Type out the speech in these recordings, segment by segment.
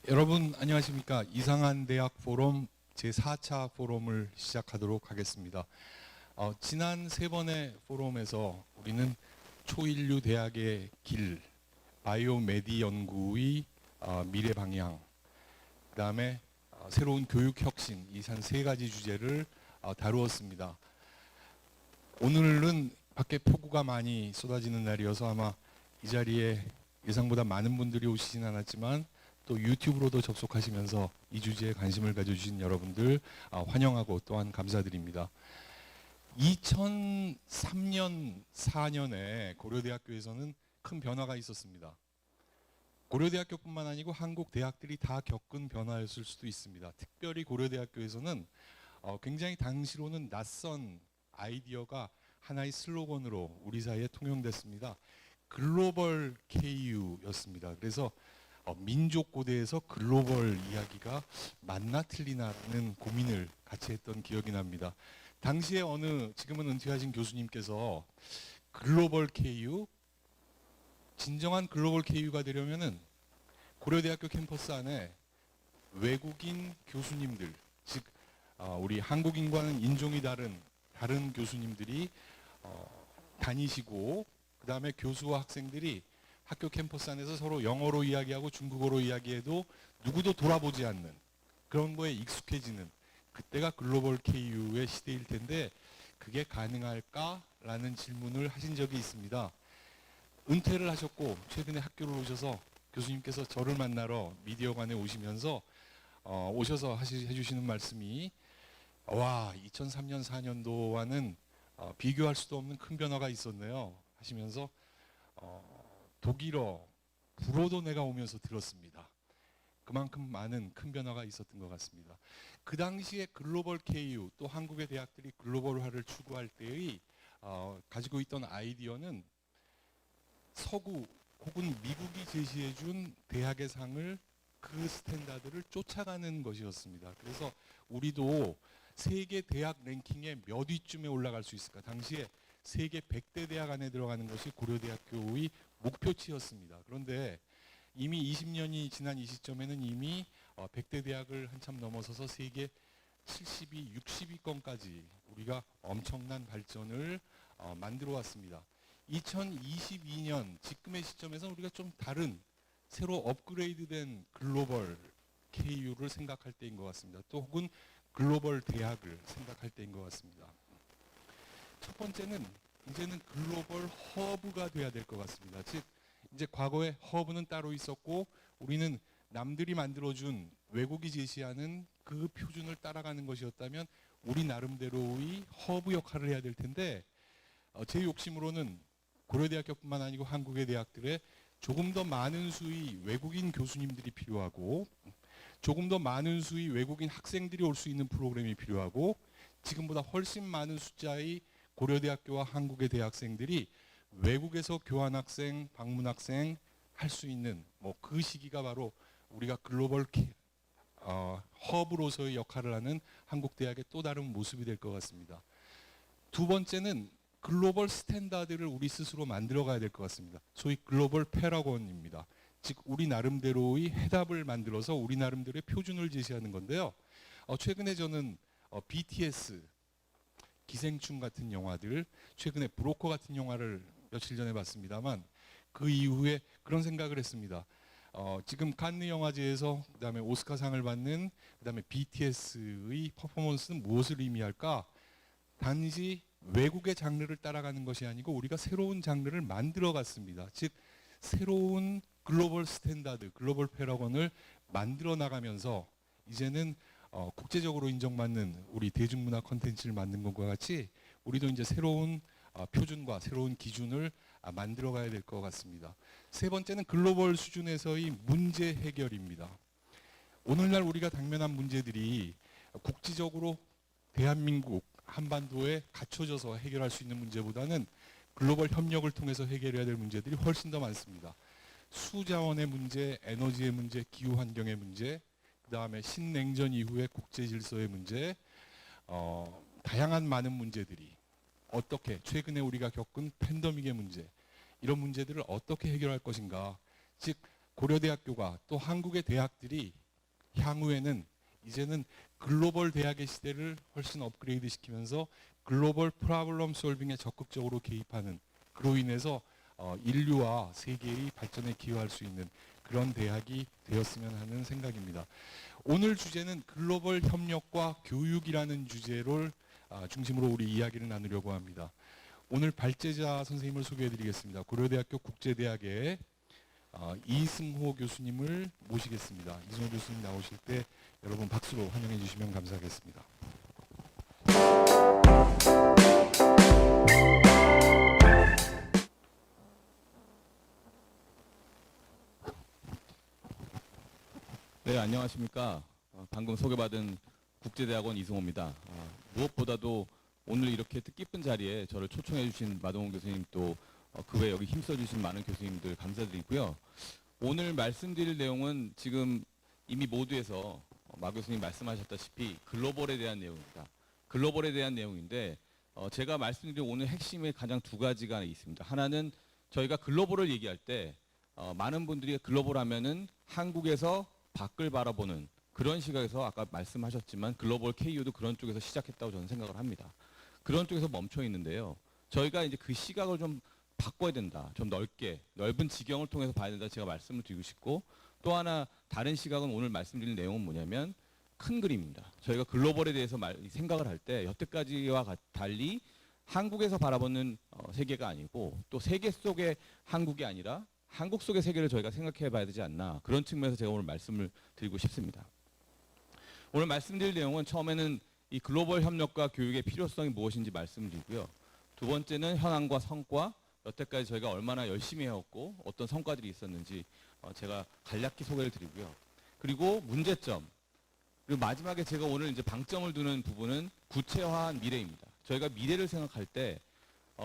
여러분 안녕하십니까. 이상한 대학 포럼 제4차 포럼을 시작하도록 하겠습니다. 지난 세 번의 포럼에서 우리는 초인류 대학의 길, 바이오메디 연구의 미래 방향, 그 다음에 새로운 교육 혁신, 이 한 세 가지 주제를 다루었습니다. 오늘은 밖에 폭우가 많이 쏟아지는 날이어서 아마 이 자리에 예상보다 많은 분들이 오시진 않았지만 또 유튜브로도 접속하시면서 이 주제에 관심을 가져주신 여러분들 환영하고 또한 감사드립니다. 2003년, 4년에 고려대학교에서는 큰 변화가 있었습니다. 고려대학교뿐만 아니고 한국 대학들이 다 겪은 변화였을 수도 있습니다. 특별히 고려대학교에서는 굉장히 당시로는 낯선 아이디어가 하나의 슬로건으로 우리 사이에 통용됐습니다. 글로벌 KU였습니다. 그래서 민족 고대에서 글로벌 이야기가 맞나 틀리나라는 고민을 같이 했던 기억이 납니다. 당시에 지금은 은퇴하신 교수님께서 글로벌 KU, 진정한 글로벌 KU가 되려면은 고려대학교 캠퍼스 안에 외국인 교수님들, 즉 우리 한국인과는 인종이 다른 교수님들이 다니시고, 그 다음에 교수와 학생들이 학교 캠퍼스 안에서 서로 영어로 이야기하고 중국어로 이야기해도 누구도 돌아보지 않는 그런 거에 익숙해지는, 그때가 글로벌 KU의 시대일 텐데 그게 가능할까라는 질문을 하신 적이 있습니다. 은퇴를 하셨고 최근에 학교를 오셔서 교수님께서 저를 만나러 미디어관에 오시면서 오셔서 해주시는 말씀이, 와, 2003년 4년도와는 비교할 수도 없는 큰 변화가 있었네요 하시면서 독일어, 불어도 내가 오면서 들었습니다. 그만큼 많은 큰 변화가 있었던 것 같습니다. 그 당시에 글로벌 KU, 또 한국의 대학들이 글로벌화를 추구할 때의 가지고 있던 아이디어는 서구 혹은 미국이 제시해준 대학의 상을, 그 스탠다드를 쫓아가는 것이었습니다. 그래서 우리도 세계 대학 랭킹에 몇 위쯤에 올라갈 수 있을까? 당시에 세계 100대 대학 안에 들어가는 것이 고려대학교의 목표치였습니다. 그런데 이미 20년이 지난 이 시점에는 이미 100대 대학을 한참 넘어서서 세계 70위, 60위권까지 우리가 엄청난 발전을 만들어 왔습니다. 2022년 지금의 시점에서 우리가 좀 다른, 새로 업그레이드된 글로벌 KU를 생각할 때인 것 같습니다. 또 혹은 글로벌 대학을 생각할 때인 것 같습니다. 첫 번째는 이제는 글로벌 허브가 돼야 될 것 같습니다. 즉 이제 과거에 허브는 따로 있었고 우리는 남들이 만들어준, 외국이 제시하는 그 표준을 따라가는 것이었다면 우리 나름대로의 허브 역할을 해야 될 텐데, 제 욕심으로는 고려대학교뿐만 아니고 한국의 대학들에 조금 더 많은 수의 외국인 교수님들이 필요하고, 조금 더 많은 수의 외국인 학생들이 올 수 있는 프로그램이 필요하고, 지금보다 훨씬 많은 숫자의 고려대학교와 한국의 대학생들이 외국에서 교환학생, 방문학생 할 수 있는 그 시기가 바로 우리가 글로벌 허브로서의 역할을 하는 한국대학의 또 다른 모습이 될 것 같습니다. 두 번째는 글로벌 스탠다드를 우리 스스로 만들어 가야 될 것 같습니다. 소위 글로벌 패러곤입니다. 즉 우리 나름대로의 해답을 만들어서 우리 나름대로의 표준을 제시하는 건데요. 최근에 저는 BTS, 기생충 같은 영화들, 최근에 브로커 같은 영화를 며칠 전에 봤습니다만 그 이후에 그런 생각을 했습니다. 지금 칸느 영화제에서 그다음에 오스카상을 받는 그다음에 BTS의 퍼포먼스는 무엇을 의미할까? 단지 외국의 장르를 따라가는 것이 아니고 우리가 새로운 장르를 만들어 갔습니다. 즉 새로운 글로벌 스탠다드, 글로벌 패러건을 만들어 나가면서 이제는 국제적으로 인정받는 우리 대중문화 콘텐츠를 만든 것과 같이 우리도 이제 새로운 표준과 새로운 기준을 만들어 가야 될 것 같습니다. 세 번째는 글로벌 수준에서의 문제 해결입니다. 오늘날 우리가 당면한 문제들이 국지적으로 대한민국 한반도에 갖춰져서 해결할 수 있는 문제보다는 글로벌 협력을 통해서 해결해야 될 문제들이 훨씬 더 많습니다. 수자원의 문제, 에너지의 문제, 기후환경의 문제, 그 다음에 신냉전 이후의 국제질서의 문제, 다양한 많은 문제들이 어떻게, 최근에 우리가 겪은 팬데믹의 문제, 이런 문제들을 어떻게 해결할 것인가. 즉 고려대학교가 또 한국의 대학들이 향후에는 이제는 글로벌 대학의 시대를 훨씬 업그레이드 시키면서 글로벌 프로블럼 솔빙에 적극적으로 개입하는, 그로 인해서 인류와 세계의 발전에 기여할 수 있는 그런 대학이 되었으면 하는 생각입니다. 오늘 주제는 글로벌 협력과 교육이라는 주제를 중심으로 우리 이야기를 나누려고 합니다. 오늘 발제자 선생님을 소개해드리겠습니다. 고려대학교 국제대학의 이승호 교수님을 모시겠습니다. 이승호 교수님 나오실 때 여러분 박수로 환영해 주시면 감사하겠습니다. 네, 안녕하십니까. 방금 소개받은 국제대학원 이승호입니다. 무엇보다도 오늘 이렇게 뜻깊은 자리에 저를 초청해 주신 마동원 교수님, 또 그 외에 여기 힘써 주신 많은 교수님들 감사드리고요. 오늘 말씀드릴 내용은 지금 이미 모두에서 마 교수님 말씀하셨다시피 글로벌에 대한 내용입니다. 글로벌에 대한 내용인데 제가 말씀드릴 오늘 핵심에 가장 두 가지가 있습니다. 하나는 저희가 글로벌을 얘기할 때 많은 분들이 글로벌 하면은 한국에서 밖을 바라보는 그런 시각에서 아까 말씀하셨지만 글로벌 KU도 그런 쪽에서 시작했다고 저는 생각을 합니다. 그런 쪽에서 멈춰 있는데요. 저희가 이제 그 시각을 좀 바꿔야 된다. 좀 넓은 지경을 통해서 봐야 된다. 제가 말씀을 드리고 싶고, 또 하나 다른 시각은 오늘 말씀드릴 내용은 뭐냐면 큰 그림입니다. 저희가 글로벌에 대해서 생각을 할 때 여태까지와 달리 한국에서 바라보는 세계가 아니고, 또 세계 속의 한국이 아니라 한국 속의 세계를 저희가 생각해 봐야 되지 않나, 그런 측면에서 제가 오늘 말씀을 드리고 싶습니다. 오늘 말씀드릴 내용은 처음에는 이 글로벌 협력과 교육의 필요성이 무엇인지 말씀드리고요. 두 번째는 현황과 성과, 여태까지 저희가 얼마나 열심히 해왔고 어떤 성과들이 있었는지 제가 간략히 소개를 드리고요. 그리고 문제점, 그리고 마지막에 제가 오늘 이제 방점을 두는 부분은 구체화한 미래입니다. 저희가 미래를 생각할 때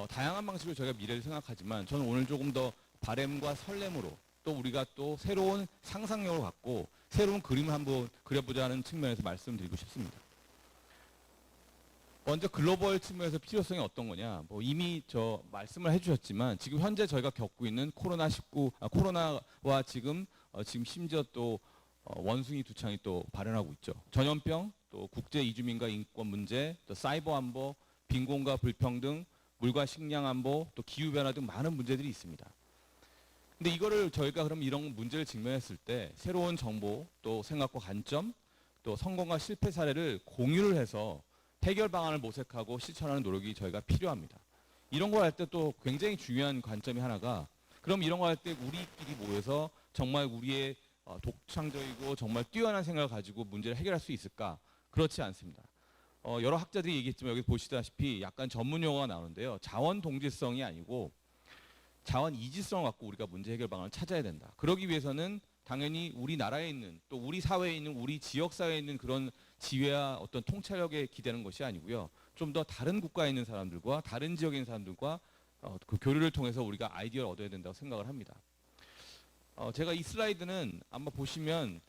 다양한 방식으로 저희가 미래를 생각하지만, 저는 오늘 조금 더 바램과 설렘으로, 또 우리가 또 새로운 상상력을 갖고 새로운 그림을 한번 그려보자는 측면에서 말씀드리고 싶습니다. 먼저 글로벌 측면에서 필요성이 어떤 거냐, 이미 저 말씀을 해주셨지만 지금 현재 저희가 겪고 있는 코로나와 지금 심지어 또 원숭이 두 창이 또 발현하고 있죠. 전염병, 또 국제 이주민과 인권 문제, 또 사이버 안보, 빈곤과 불평등, 물과 식량 안보, 또 기후 변화 등 많은 문제들이 있습니다. 근데 이거를 저희가 그럼 이런 문제를 직면했을 때 새로운 정보, 또 생각과 관점, 또 성공과 실패 사례를 공유를 해서 해결 방안을 모색하고 실천하는 노력이 저희가 필요합니다. 이런 걸 할 때 또 굉장히 중요한 관점이 하나가, 그럼 이런 거 할 때 우리끼리 모여서 정말 우리의 독창적이고 정말 뛰어난 생각을 가지고 문제를 해결할 수 있을까? 그렇지 않습니다. 여러 학자들이 얘기했지만 여기 보시다시피 약간 전문 용어가 나오는데요. 자원 동질성이 아니고 자원 이질성을 갖고 우리가 문제 해결 방안을 찾아야 된다. 그러기 위해서는 당연히 우리나라에 있는, 또 우리 사회에 있는, 우리 지역 사회에 있는 그런 지혜와 어떤 통찰력에 기대는 것이 아니고요. 좀 더 다른 국가에 있는 사람들과 다른 지역에 있는 사람들과 그 교류를 통해서 우리가 아이디어를 얻어야 된다고 생각을 합니다. 제가 이 슬라이드는 아마 보시면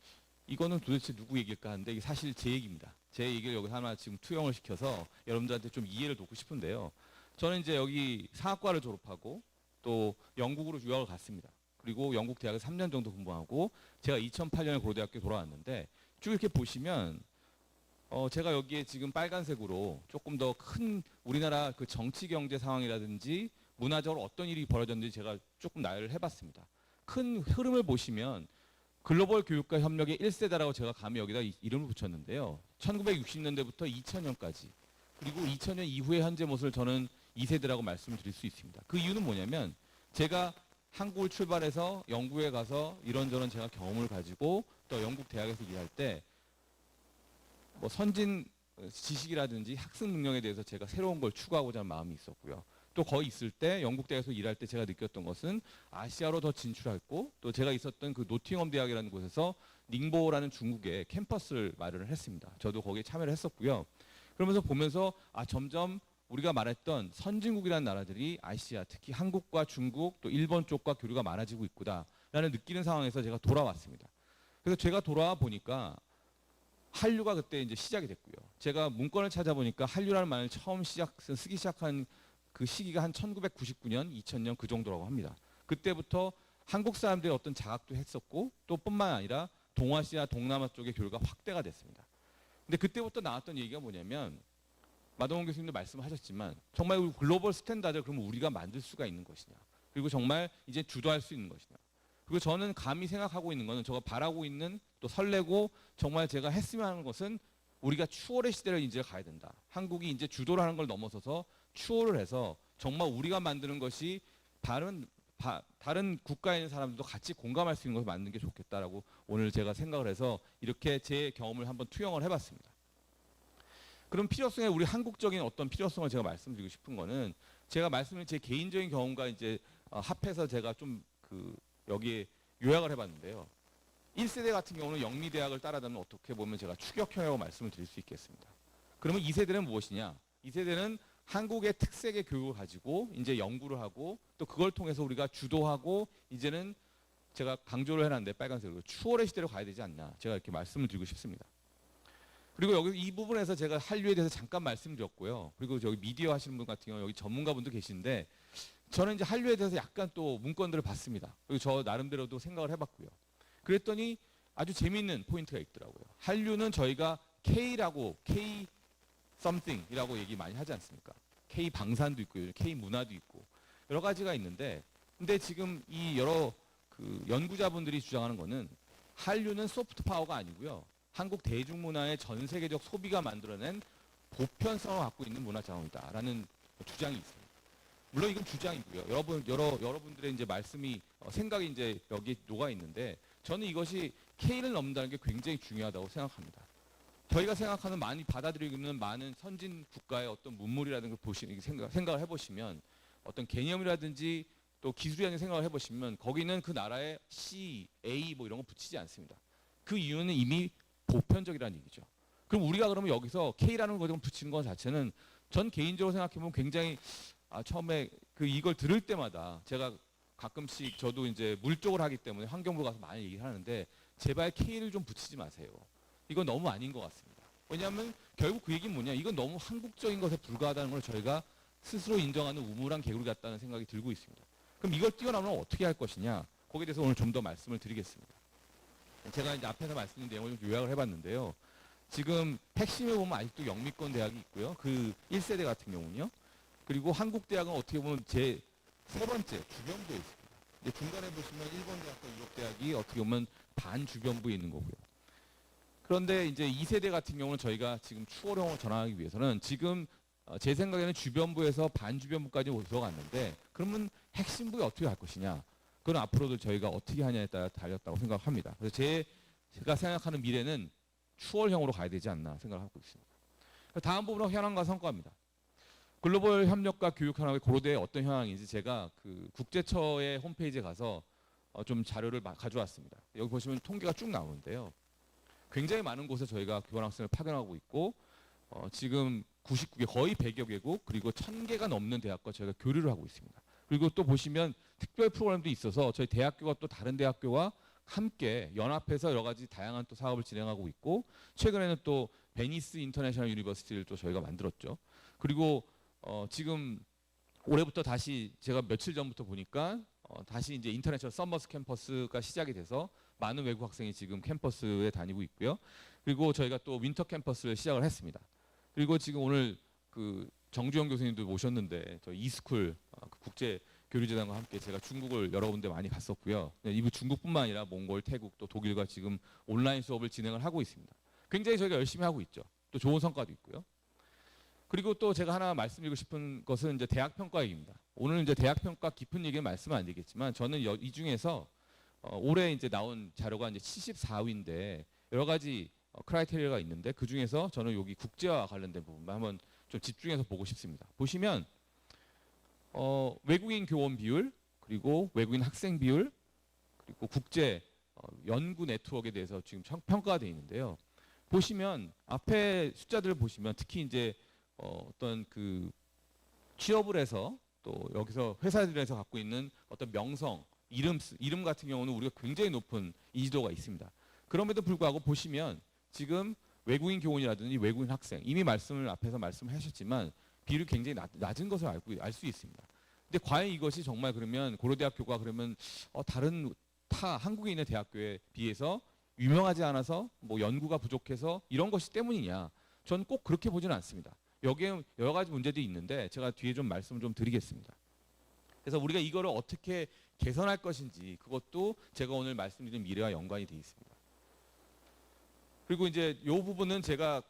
이거는 도대체 누구 얘기일까 하는데, 이게 사실 제 얘기입니다. 제 얘기를 여기 하나 지금 투영을 시켜서 여러분들한테 좀 이해를 돕고 싶은데요. 저는 이제 여기 사학과를 졸업하고 또 영국으로 유학을 갔습니다. 그리고 영국 대학에 3년 정도 공부하고 제가 2008년에 고려대학교에 돌아왔는데, 쭉 이렇게 보시면 제가 여기에 지금 빨간색으로 조금 더 큰 우리나라 그 정치 경제 상황이라든지 문화적으로 어떤 일이 벌어졌는지 제가 조금 나열을 해봤습니다. 큰 흐름을 보시면 글로벌 교육과 협력의 1세대라고 제가 감히 여기다 이름을 붙였는데요. 1960년대부터 2000년까지, 그리고 2000년 이후의 현재 모습을 저는 2세대라고 말씀을 드릴 수 있습니다. 그 이유는 뭐냐면, 제가 한국을 출발해서 영국에 가서 이런저런 제가 경험을 가지고 또 영국 대학에서 일할 때 선진 지식이라든지 학습 능력에 대해서 제가 새로운 걸 추구하고자 하는 마음이 있었고요. 또 거기 있을 때 영국 대학에서 일할 때 제가 느꼈던 것은 아시아로 더 진출했고, 또 제가 있었던 그 노팅엄 대학이라는 곳에서 닝보라는 중국의 캠퍼스를 마련을 했습니다. 저도 거기에 참여를 했었고요. 그러면서 보면서 점점 우리가 말했던 선진국이라는 나라들이 아시아, 특히 한국과 중국, 또 일본 쪽과 교류가 많아지고 있구나라는 느끼는 상황에서 제가 돌아왔습니다. 그래서 제가 돌아와 보니까 한류가 그때 이제 시작이 됐고요. 제가 문건을 찾아보니까 한류라는 말을 처음 쓰기 시작한 그 시기가 한 1999년, 2000년 그 정도라고 합니다. 그때부터 한국 사람들의 어떤 자각도 했었고 또 뿐만 아니라 동아시아, 동남아 쪽의 교류가 확대가 됐습니다. 근데 그때부터 나왔던 얘기가 뭐냐면 마동원 교수님도 말씀하셨지만 정말 우리 글로벌 스탠다드를 그러면 우리가 만들 수가 있는 것이냐. 그리고 정말 이제 주도할 수 있는 것이냐. 그리고 저는 감히 생각하고 있는 것은 제가 바라고 있는 또 설레고 정말 제가 했으면 하는 것은 우리가 추월의 시대를 이제 가야 된다. 한국이 이제 주도를 하는 걸 넘어서서 추월을 해서 정말 우리가 만드는 것이 다른 국가에 있는 사람들도 같이 공감할 수 있는 것을 만드는 게 좋겠다라고 오늘 제가 생각을 해서 이렇게 제 경험을 한번 투영을 해봤습니다. 그럼 필요성에 우리 한국적인 어떤 필요성을 제가 말씀드리고 싶은 거는 제가 말씀드린 제 개인적인 경험과 이제 합해서 제가 좀 여기에 요약을 해봤는데요. 1세대 같은 경우는 영미대학을 따라다니면 어떻게 보면 제가 추격형이라고 말씀을 드릴 수 있겠습니다. 그러면 2세대는 무엇이냐? 2세대는 한국의 특색의 교육을 가지고 이제 연구를 하고 또 그걸 통해서 우리가 주도하고 이제는 제가 강조를 해놨는데 빨간색으로 추월의 시대로 가야 되지 않나 제가 이렇게 말씀을 드리고 싶습니다. 그리고 여기 이 부분에서 제가 한류에 대해서 잠깐 말씀드렸고요. 그리고 저기 미디어 하시는 분 같은 경우 여기 전문가분도 계신데 저는 이제 한류에 대해서 약간 또 문건들을 봤습니다. 그리고 저 나름대로도 생각을 해봤고요. 그랬더니 아주 재미있는 포인트가 있더라고요. 한류는 저희가 K라고 K something이라고 얘기 많이 하지 않습니까? K 방산도 있고 K 문화도 있고 여러 가지가 있는데 근데 지금 이 여러 연구자분들이 주장하는 거는 한류는 소프트 파워가 아니고요. 한국 대중문화의 전 세계적 소비가 만들어낸 보편성을 갖고 있는 문화 자원이다라는 주장이 있습니다. 물론 이건 주장이고요. 여러분들의 이제 말씀이 생각이 이제 여기 녹아 있는데 저는 이것이 K를 넘는다는 게 굉장히 중요하다고 생각합니다. 저희가 생각하는 많이 받아들이고 있는 많은 선진 국가의 어떤 문물이라든가 생각을 해보시면 어떤 개념이라든지 또 기술이라는 생각을 해보시면 거기는 그 나라의 C, A 뭐 이런 거 붙이지 않습니다. 그 이유는 이미 보편적이라는 얘기죠. 그럼 우리가 그러면 여기서 K라는 거 좀 붙이는 것 자체는 전 개인적으로 생각해보면 굉장히 처음에 이걸 들을 때마다 제가 가끔씩 저도 이제 물 쪽을 하기 때문에 환경부 가서 많이 얘기를 하는데 제발 K를 좀 붙이지 마세요. 이건 너무 아닌 것 같습니다. 왜냐하면 결국 그 얘기는 뭐냐 이건 너무 한국적인 것에 불과하다는 걸 저희가 스스로 인정하는 우물한 개구리 같다는 생각이 들고 있습니다. 그럼 이걸 뛰어넘으면 어떻게 할 것이냐 거기에 대해서 오늘 좀 더 말씀을 드리겠습니다. 제가 이제 앞에서 말씀드린 내용을 좀 요약을 해봤는데요. 지금 핵심에 보면 아직도 영미권 대학이 있고요. 그 1세대 같은 경우는요. 그리고 한국 대학은 어떻게 보면 제 세 번째 주변부에 있습니다. 이제 중간에 보시면 일본 대학과 유럽 대학이 어떻게 보면 반주변부에 있는 거고요. 그런데 이제 2세대 같은 경우는 저희가 지금 추월형으로 전환하기 위해서는 지금 제 생각에는 주변부에서 반주변부까지 들어갔는데 그러면 핵심부에 어떻게 갈 것이냐. 그건 앞으로도 저희가 어떻게 하냐에 따라 달렸다고 생각합니다. 그래서 제가 생각하는 미래는 추월형으로 가야 되지 않나 생각하고 있습니다. 다음 부분은 현황과 성과입니다. 글로벌 협력과 교육 현황의 고려대의 어떤 현황인지 제가 국제처의 홈페이지에 가서 좀 자료를 가져왔습니다. 여기 보시면 통계가 쭉 나오는데요. 굉장히 많은 곳에 저희가 교환학생을 파견하고 있고 지금 99개 거의 100여 개국 그리고 1000개가 넘는 대학과 저희가 교류를 하고 있습니다. 그리고 또 보시면 특별 프로그램도 있어서 저희 대학교가 또 다른 대학교와 함께 연합해서 여러 가지 다양한 또 사업을 진행하고 있고 최근에는 또 베니스 인터내셔널 유니버시티를 또 저희가 만들었죠. 그리고 지금 올해부터 다시 제가 며칠 전부터 보니까 다시 이제 인터내셔널 서머스 캠퍼스가 시작이 돼서 많은 외국 학생이 지금 캠퍼스에 다니고 있고요. 그리고 저희가 또 윈터 캠퍼스를 시작을 했습니다. 그리고 지금 오늘 정주영 교수님도 모셨는데 저희 이스쿨 국제 교류재단과 함께 제가 중국을 여러 군데 많이 갔었고요. 이부 중국뿐만 아니라 몽골, 태국 또 독일과 지금 온라인 수업을 진행을 하고 있습니다. 굉장히 저희가 열심히 하고 있죠. 또 좋은 성과도 있고요. 그리고 또 제가 하나 말씀드리고 싶은 것은 이제 대학 평가 얘기입니다. 오늘 이제 대학 평가 깊은 얘기는 말씀은 안 드리겠지만 저는 이 중에서 올해 이제 나온 자료가 이제 74위인데 여러 가지 크라이테리아가 있는데 그 중에서 저는 여기 국제와 관련된 부분만 한번 좀 집중해서 보고 싶습니다. 보시면 외국인 교원 비율 그리고 외국인 학생 비율 그리고 국제 연구 네트워크에 대해서 지금 평가가 되어 있는데요. 보시면 앞에 숫자들을 보시면 특히 이제 어떤 취업을 해서 또 여기서 회사들에서 갖고 있는 어떤 명성, 이름 같은 경우는 우리가 굉장히 높은 인지도가 있습니다. 그럼에도 불구하고 보시면 지금 외국인 교원이라든지 외국인 학생 이미 앞에서 말씀을 하셨지만 비율이 굉장히 낮은 것을 알 수 있습니다. 근데 과연 이것이 정말 그러면 고려대학교가 그러면 다른 타 한국에 있는 대학교에 비해서 유명하지 않아서 뭐 연구가 부족해서 이런 것이 때문이냐? 저는 꼭 그렇게 보지는 않습니다. 여기에 여러 가지 문제들이 있는데 제가 뒤에 좀 말씀을 좀 드리겠습니다. 그래서 우리가 이거를 어떻게 개선할 것인지 그것도 제가 오늘 말씀드린 미래와 연관이 되어 있습니다. 그리고 이제 이 부분은 제가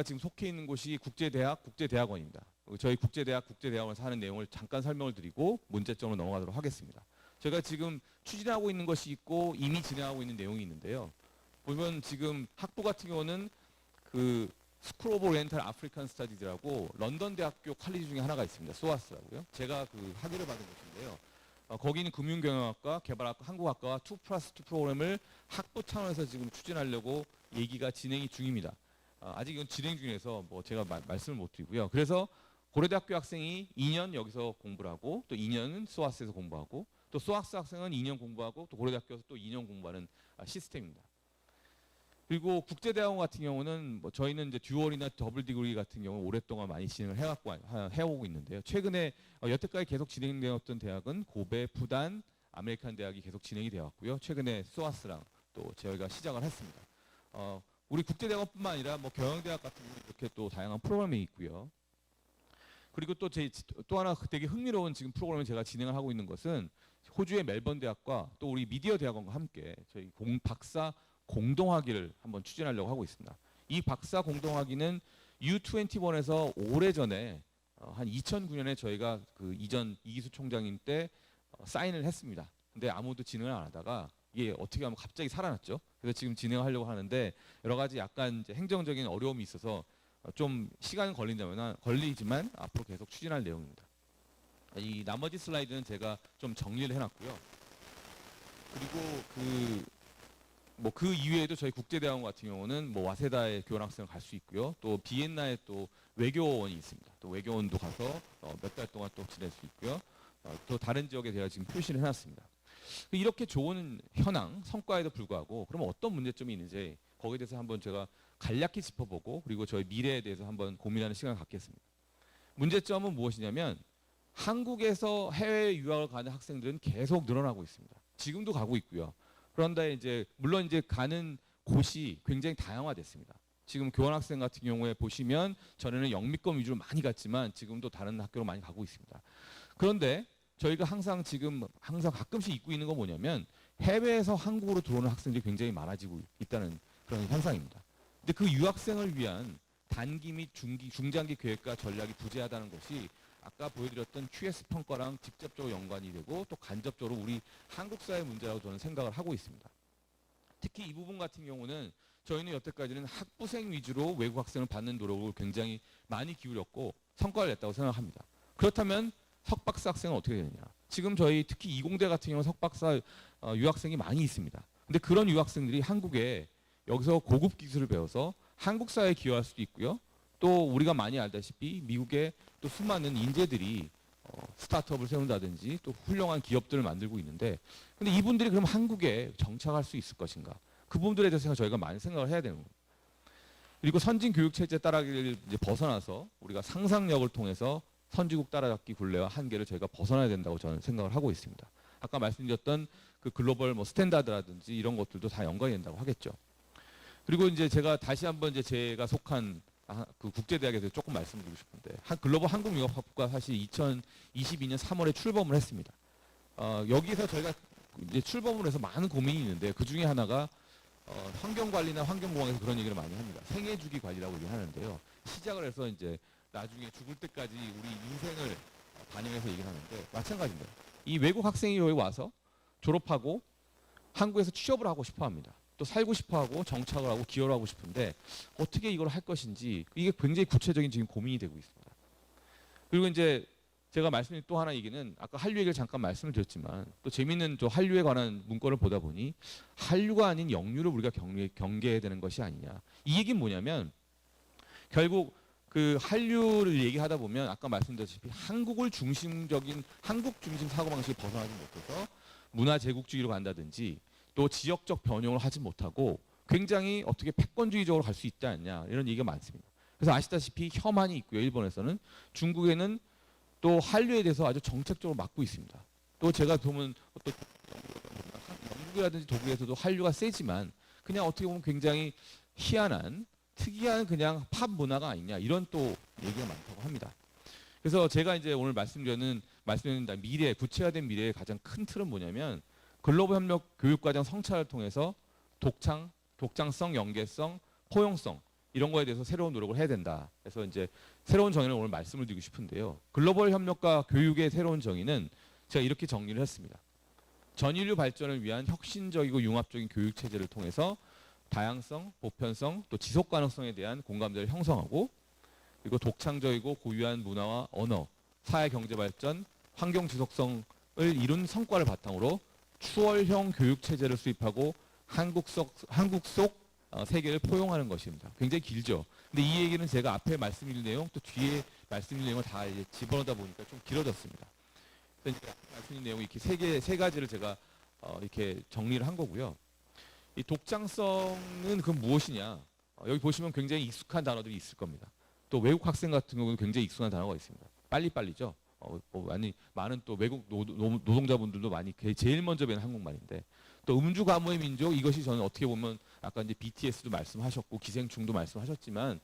지금 속해 있는 곳이 국제대학원입니다. 저희 국제대학원에서 하는 내용을 잠깐 설명을 드리고 문제점으로 넘어가도록 하겠습니다. 제가 지금 추진하고 있는 것이 있고 이미 진행하고 있는 내용이 있는데요. 보면 지금 학부 같은 경우는 그 스쿨 오브 오리엔탈 아프리칸 스터디즈라고 런던 대학교 칼리지 중에 하나가 있습니다. 소아스라고요. 제가 그 학위를 받은 곳인데요. 거기는 금융경영학과, 개발학과, 한국학과와 2+2 프로그램을 학부 차원에서 지금 추진하려고 얘기가 진행이 중입니다. 아직 이건 진행 중에서 뭐 제가 말씀을 못 드리고요. 그래서 고려대학교 학생이 2년 여기서 공부를 하고 또 2년은 소아스에서 공부하고 또 소아스 학생은 2년 공부하고 또 고려대학교에서 또 2년 공부하는 시스템입니다. 그리고 국제대학원 같은 경우는 뭐 저희는 이제 듀얼이나 더블 디그리 같은 경우 오랫동안 많이 진행을 해오고 있는데요. 최근에 여태까지 계속 진행되었던 대학은 고베, 부단, 아메리칸 대학이 계속 진행이 되어 왔고요. 최근에 소아스랑 또 저희가 시작을 했습니다. 우리 국제대학원뿐만 아니라 뭐 경영대학 같은 경우 이렇게 또 다양한 프로그램이 있고요. 그리고 또 하나 되게 흥미로운 지금 프로그램을 제가 진행을 하고 있는 것은 호주의 멜번 대학과 또 우리 미디어 대학원과 함께 저희 박사 공동학위를 한번 추진하려고 하고 있습니다. 이 박사 공동학위는 U21에서 오래전에 한 2009년에 저희가 그 이전 이기수 총장님 때 사인을 했습니다. 근데 아무도 진행을 안 하다가 이게 어떻게 하면 갑자기 살아났죠. 그래서 지금 진행하려고 하는데 여러 가지 약간 이제 행정적인 어려움이 있어서 좀 시간은 걸리지만 앞으로 계속 추진할 내용입니다. 이 나머지 슬라이드는 제가 좀 정리를 해놨고요. 그리고 그 이외에도 저희 국제대학원 같은 경우는 뭐 와세다에 교환학생을 갈 수 있고요. 또 비엔나에 또 외교원이 있습니다. 또 외교원도 가서 몇 달 동안 또 지낼 수 있고요. 또 다른 지역에 제가 지금 표시를 해놨습니다. 이렇게 좋은 현황, 성과에도 불구하고 그러면 어떤 문제점이 있는지 거기에 대해서 한번 제가 간략히 짚어보고 그리고 저희 미래에 대해서 한번 고민하는 시간을 갖겠습니다. 문제점은 무엇이냐면 한국에서 해외 유학을 가는 학생들은 계속 늘어나고 있습니다. 지금도 가고 있고요. 그런데 이제 물론 이제 가는 곳이 굉장히 다양화됐습니다. 지금 교환학생 같은 경우에 보시면 전에는 영미권 위주로 많이 갔지만 지금도 다른 학교로 많이 가고 있습니다. 그런데 저희가 항상 가끔씩 잊고 있는 건 뭐냐면 해외에서 한국으로 들어오는 학생들이 굉장히 많아지고 있다는 그런 현상입니다. 근데 그 유학생을 위한 단기 및 중장기 계획과 전략이 부재하다는 것이 아까 보여드렸던 QS 평가랑 직접적으로 연관이 되고 또 간접적으로 우리 한국 사회 문제라고 저는 생각을 하고 있습니다. 특히 이 부분 같은 경우는 저희는 여태까지는 학부생 위주로 외국 학생을 받는 노력을 굉장히 많이 기울였고 성과를 냈다고 생각합니다. 그렇다면 석박사 학생은 어떻게 되느냐? 지금 저희 특히 이공대 같은 경우 석박사 유학생이 많이 있습니다. 근데 그런 유학생들이 한국에 여기서 고급 기술을 배워서 한국 사회에 기여할 수도 있고요. 또 우리가 많이 알다시피 미국에 또 수많은 인재들이 스타트업을 세운다든지 또 훌륭한 기업들을 만들고 있는데 근데 이분들이 그럼 한국에 정착할 수 있을 것인가? 그 부분들에 대해서 저희가 많이 생각을 해야 되는 겁니다. 그리고 선진 교육 체제 따라가기를 이제 벗어나서 우리가 상상력을 통해서 선진국 따라잡기 굴레와 한계를 저희가 벗어나야 된다고 저는 생각을 하고 있습니다. 아까 말씀드렸던 그 글로벌 뭐 스탠다드라든지 이런 것들도 다 연관이 된다고 하겠죠. 그리고 이제 제가 다시 한번 이제 제가 속한 그 국제대학에 대해서 조금 말씀드리고 싶은데 글로벌 한국융합학부가 사실 2022년 3월에 출범을 했습니다. 여기서 저희가 이제 출범을 해서 많은 고민이 있는데 그 중에 하나가 환경관리나 환경보호에서 그런 얘기를 많이 합니다. 생애주기 관리라고 얘기하는데요. 시작을 해서 이제 나중에 죽을 때까지 우리 인생을 반영해서 얘기를 하는데 마찬가지입니다. 이 외국 학생이 여기 와서 졸업하고 한국에서 취업을 하고 싶어 합니다. 또 살고 싶어 하고 정착을 하고 기여를 하고 싶은데 어떻게 이걸 할 것인지 이게 굉장히 구체적인 지금 고민이 되고 있습니다. 그리고 이제 제가 말씀드린 또 하나 얘기는 아까 한류 얘기를 잠깐 말씀을 드렸지만 또 재미있는 또 한류에 관한 문건을 보다 보니 한류가 아닌 영류를 우리가 경계해야 되는 것이 아니냐. 이 얘기는 뭐냐면 결국 그 한류를 얘기하다 보면 아까 말씀드렸다시피 한국 중심 사고방식을 벗어나지 못해서 문화 제국주의로 간다든지 또 지역적 변형을 하지 못하고 굉장히 어떻게 패권주의적으로 갈 수 있지 않냐 이런 얘기가 많습니다. 그래서 아시다시피 혐한이 있고요. 일본에서는 중국에는 또 한류에 대해서 아주 정책적으로 막고 있습니다. 또 제가 보면 또 영국이라든지 독일에서도 한류가 세지만 그냥 어떻게 보면 굉장히 희한한 특이한 그냥 팝 문화가 아니냐 이런 또 얘기가 많다고 합니다. 그래서 제가 이제 오늘 말씀드리는 미래, 구체화된 미래의 가장 큰 틀은 뭐냐면 글로벌 협력 교육과정 성찰을 통해서 독창성, 연계성, 포용성 이런 거에 대해서 새로운 노력을 해야 된다. 그래서 이제 새로운 정의를 오늘 말씀을 드리고 싶은데요. 글로벌 협력과 교육의 새로운 정의는 제가 이렇게 정리를 했습니다. 전인류 발전을 위한 혁신적이고 융합적인 교육 체제를 통해서 다양성, 보편성, 또 지속 가능성에 대한 공감대를 형성하고 그리고 독창적이고 고유한 문화와 언어, 사회 경제 발전, 환경 지속성을 이룬 성과를 바탕으로 추월형 교육 체제를 수립하고 한국 속 세계를 포용하는 것입니다. 굉장히 길죠. 근데 이 얘기는 제가 앞에 말씀드린 내용 또 뒤에 말씀드린 내용을 다 이제 집어넣다 보니까 좀 길어졌습니다. 그래서 이제 말씀드린 내용이 이렇게 세 가지를 제가 이렇게 정리를 한 거고요. 이 독창성은 그 무엇이냐? 여기 보시면 굉장히 익숙한 단어들이 있을 겁니다. 또 외국 학생 같은 경우는 굉장히 익숙한 단어가 있습니다. 빨리빨리죠. 많은 또 외국 노동자분들도 많이 제일 먼저 배우는 한국말인데 또 음주 가무의 민족 이것이 저는 어떻게 보면 아까 이제 BTS도 말씀하셨고 기생충도 말씀하셨지만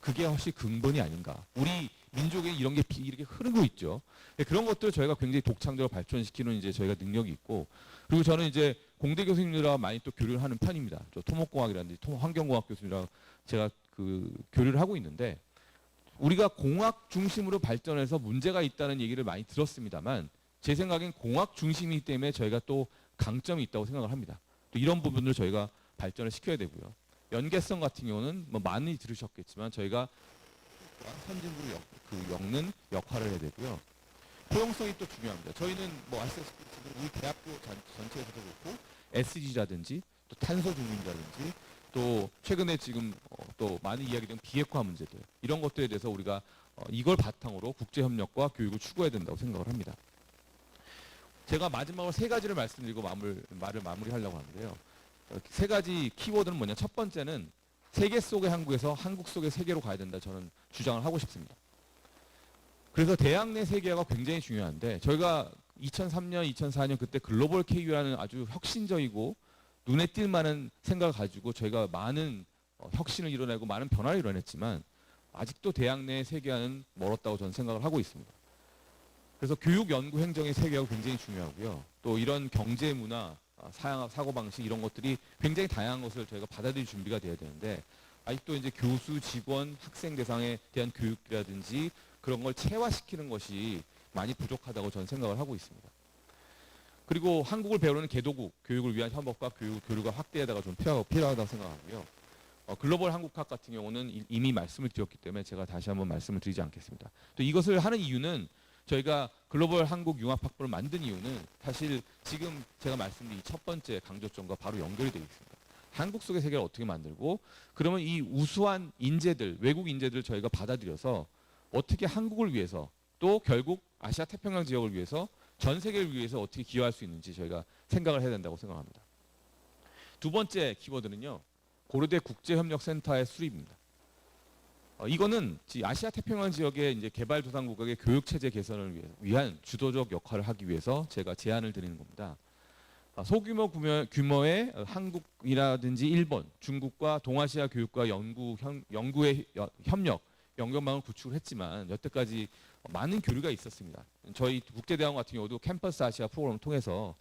그게 훨씬 근본이 아닌가. 우리 민족에 이런 게 이렇게 흐르고 있죠. 그런 것들을 저희가 굉장히 독창적으로 발전시키는 이제 저희가 능력이 있고 그리고 저는 이제 공대 교수님들과 많이 또 교류를 하는 편입니다. 저 토목공학이라든지 환경공학 교수님이랑 제가 그 교류를 하고 있는데 우리가 공학 중심으로 발전해서 문제가 있다는 얘기를 많이 들었습니다만 제 생각엔 공학 중심이기 때문에 저희가 또 강점이 있다고 생각을 합니다. 또 이런 부분을 저희가 발전을 시켜야 되고요. 연계성 같은 경우는 뭐 많이 들으셨겠지만 저희가 선진국을 엮는 역할을 해야 되고요. 포용성이 또 중요합니다. 저희는 뭐 아시다시피 지금 우리 대학교 전체에서도 그렇고 SDG라든지 또 탄소 중립이라든지 또 최근에 지금 또 많이 이야기된 비핵화 문제들 이런 것들에 대해서 우리가 이걸 바탕으로 국제협력과 교육을 추구해야 된다고 생각을 합니다. 제가 마지막으로 세 가지를 말씀드리고 말을 마무리하려고 하는데요. 세 가지 키워드는 뭐냐? 첫 번째는 세계 속의 한국에서 한국 속의 세계로 가야 된다. 저는 주장을 하고 싶습니다. 그래서 대학 내 세계화가 굉장히 중요한데 저희가 2003년, 2004년 그때 글로벌 KU라는 아주 혁신적이고 눈에 띌 만한 생각을 가지고 저희가 많은 혁신을 이뤄내고 많은 변화를 이뤄냈지만 아직도 대학 내 세계화는 멀었다고 저는 생각을 하고 있습니다. 그래서 교육, 연구, 행정의 세계화가 굉장히 중요하고요. 또 이런 경제, 문화, 사고방식 이런 것들이 굉장히 다양한 것을 저희가 받아들일 준비가 돼야 되는데 아직도 이제 교수, 직원, 학생 대상에 대한 교육이라든지 그런 걸 체화시키는 것이 많이 부족하다고 저는 생각을 하고 있습니다. 그리고 한국을 배우는 개도국 교육을 위한 협업과 교류가 확대하다가 좀 필요하다고 생각하고요. 글로벌 한국학 같은 경우는 이미 말씀을 드렸기 때문에 제가 다시 한번 말씀을 드리지 않겠습니다. 또 이것을 하는 이유는 저희가 글로벌 한국 융합학부를 만든 이유는 사실 지금 제가 말씀드린 첫 번째 강조점과 바로 연결이 되어 있습니다. 한국 속의 세계를 어떻게 만들고 그러면 이 우수한 인재들, 외국 인재들을 저희가 받아들여서 어떻게 한국을 위해서 또 결국 아시아 태평양 지역을 위해서 전 세계를 위해서 어떻게 기여할 수 있는지 저희가 생각을 해야 된다고 생각합니다. 두 번째 키워드는요. 고려대 국제협력센터의 수립입니다. 이거는 아시아 태평양 지역의 이제 개발도상국가의 교육 체제 개선을 위한 주도적 역할을 하기 위해서 제가 제안을 드리는 겁니다. 소규모 규모의 한국이라든지 일본, 중국과 동아시아 교육과 연구의 협력, 연결망을 구축을 했지만 여태까지 많은 교류가 있었습니다. 저희 국제대학원 같은 경우도 캠퍼스 아시아 프로그램을 통해서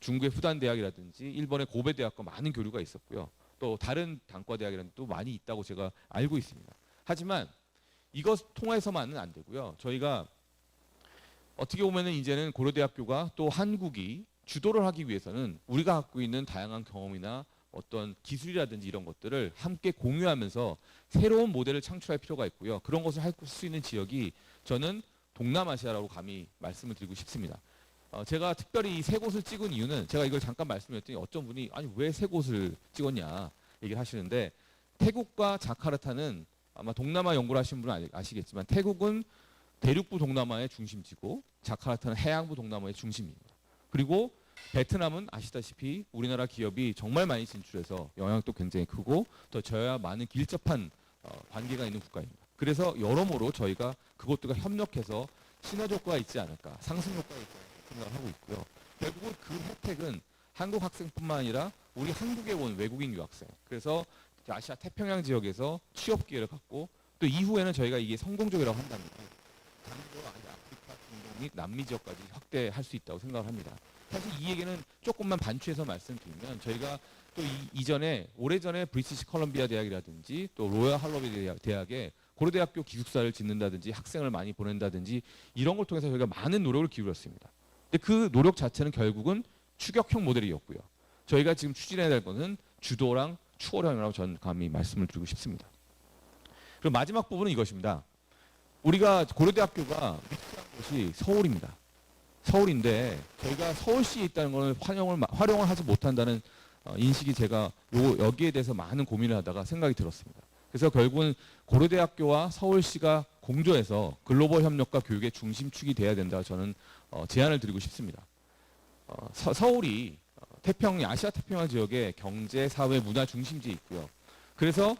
중국의 후단대학이라든지 일본의 고베대학과 많은 교류가 있었고요. 또 다른 단과대학이라든지 또 많이 있다고 제가 알고 있습니다. 하지만 이것 통해서만은 안 되고요. 저희가 어떻게 보면은 이제는 고려대학교가 또 한국이 주도를 하기 위해서는 우리가 갖고 있는 다양한 경험이나 어떤 기술이라든지 이런 것들을 함께 공유하면서 새로운 모델을 창출할 필요가 있고요. 그런 것을 할 수 있는 지역이 저는 동남아시아라고 감히 말씀을 드리고 싶습니다. 제가 특별히 이 세 곳을 찍은 이유는 제가 이걸 잠깐 말씀드렸더니 어떤 분이 아니 왜 세 곳을 찍었냐 얘기를 하시는데 태국과 자카르타는 아마 동남아 연구를 하신 분은 아시겠지만 태국은 대륙부 동남아의 중심지고 자카르타는 해양부 동남아의 중심입니다. 그리고 베트남은 아시다시피 우리나라 기업이 정말 많이 진출해서 영향도 굉장히 크고 또 저희와 많은 길접한 관계가 있는 국가입니다. 그래서 여러모로 저희가 그것들과 협력해서 시너지 효과가 있지 않을까, 상승 효과가 있지 않을까 생각을 하고 있고요. 결국은 그 혜택은 한국 학생뿐만 아니라 우리 한국에 온 외국인 유학생, 그래서 아시아 태평양 지역에서 취업 기회를 갖고 또 이후에는 저희가 이게 성공적이라고 한다면 장기적으로 아프리카, 중동 및 남미 지역까지 확대할 수 있다고 생각을 합니다. 사실 이 얘기는 조금만 반추해서 말씀드리면 저희가 또 이전에 오래전에 브리티시 컬럼비아 대학이라든지 또 로열 할로위 대학에 고려대학교 기숙사를 짓는다든지 학생을 많이 보낸다든지 이런 걸 통해서 저희가 많은 노력을 기울였습니다. 근데 그 노력 자체는 결국은 추격형 모델이었고요. 저희가 지금 추진해야 될 것은 주도랑 추월형이라고 저는 감히 말씀을 드리고 싶습니다. 그리고 마지막 부분은 이것입니다. 우리가 고려대학교가 위치한 곳이 서울입니다. 서울인데 저희가 서울시에 있다는 것을 활용을 하지 못한다는 인식이 제가 여기에 대해서 많은 고민을 하다가 생각이 들었습니다. 그래서 결국은 고려대학교와 서울시가 공조해서 글로벌 협력과 교육의 중심축이 돼야 된다고 저는 제안을 드리고 싶습니다. 서울이 아시아 태평양 지역의 경제, 사회, 문화 중심지에 있고요. 그래서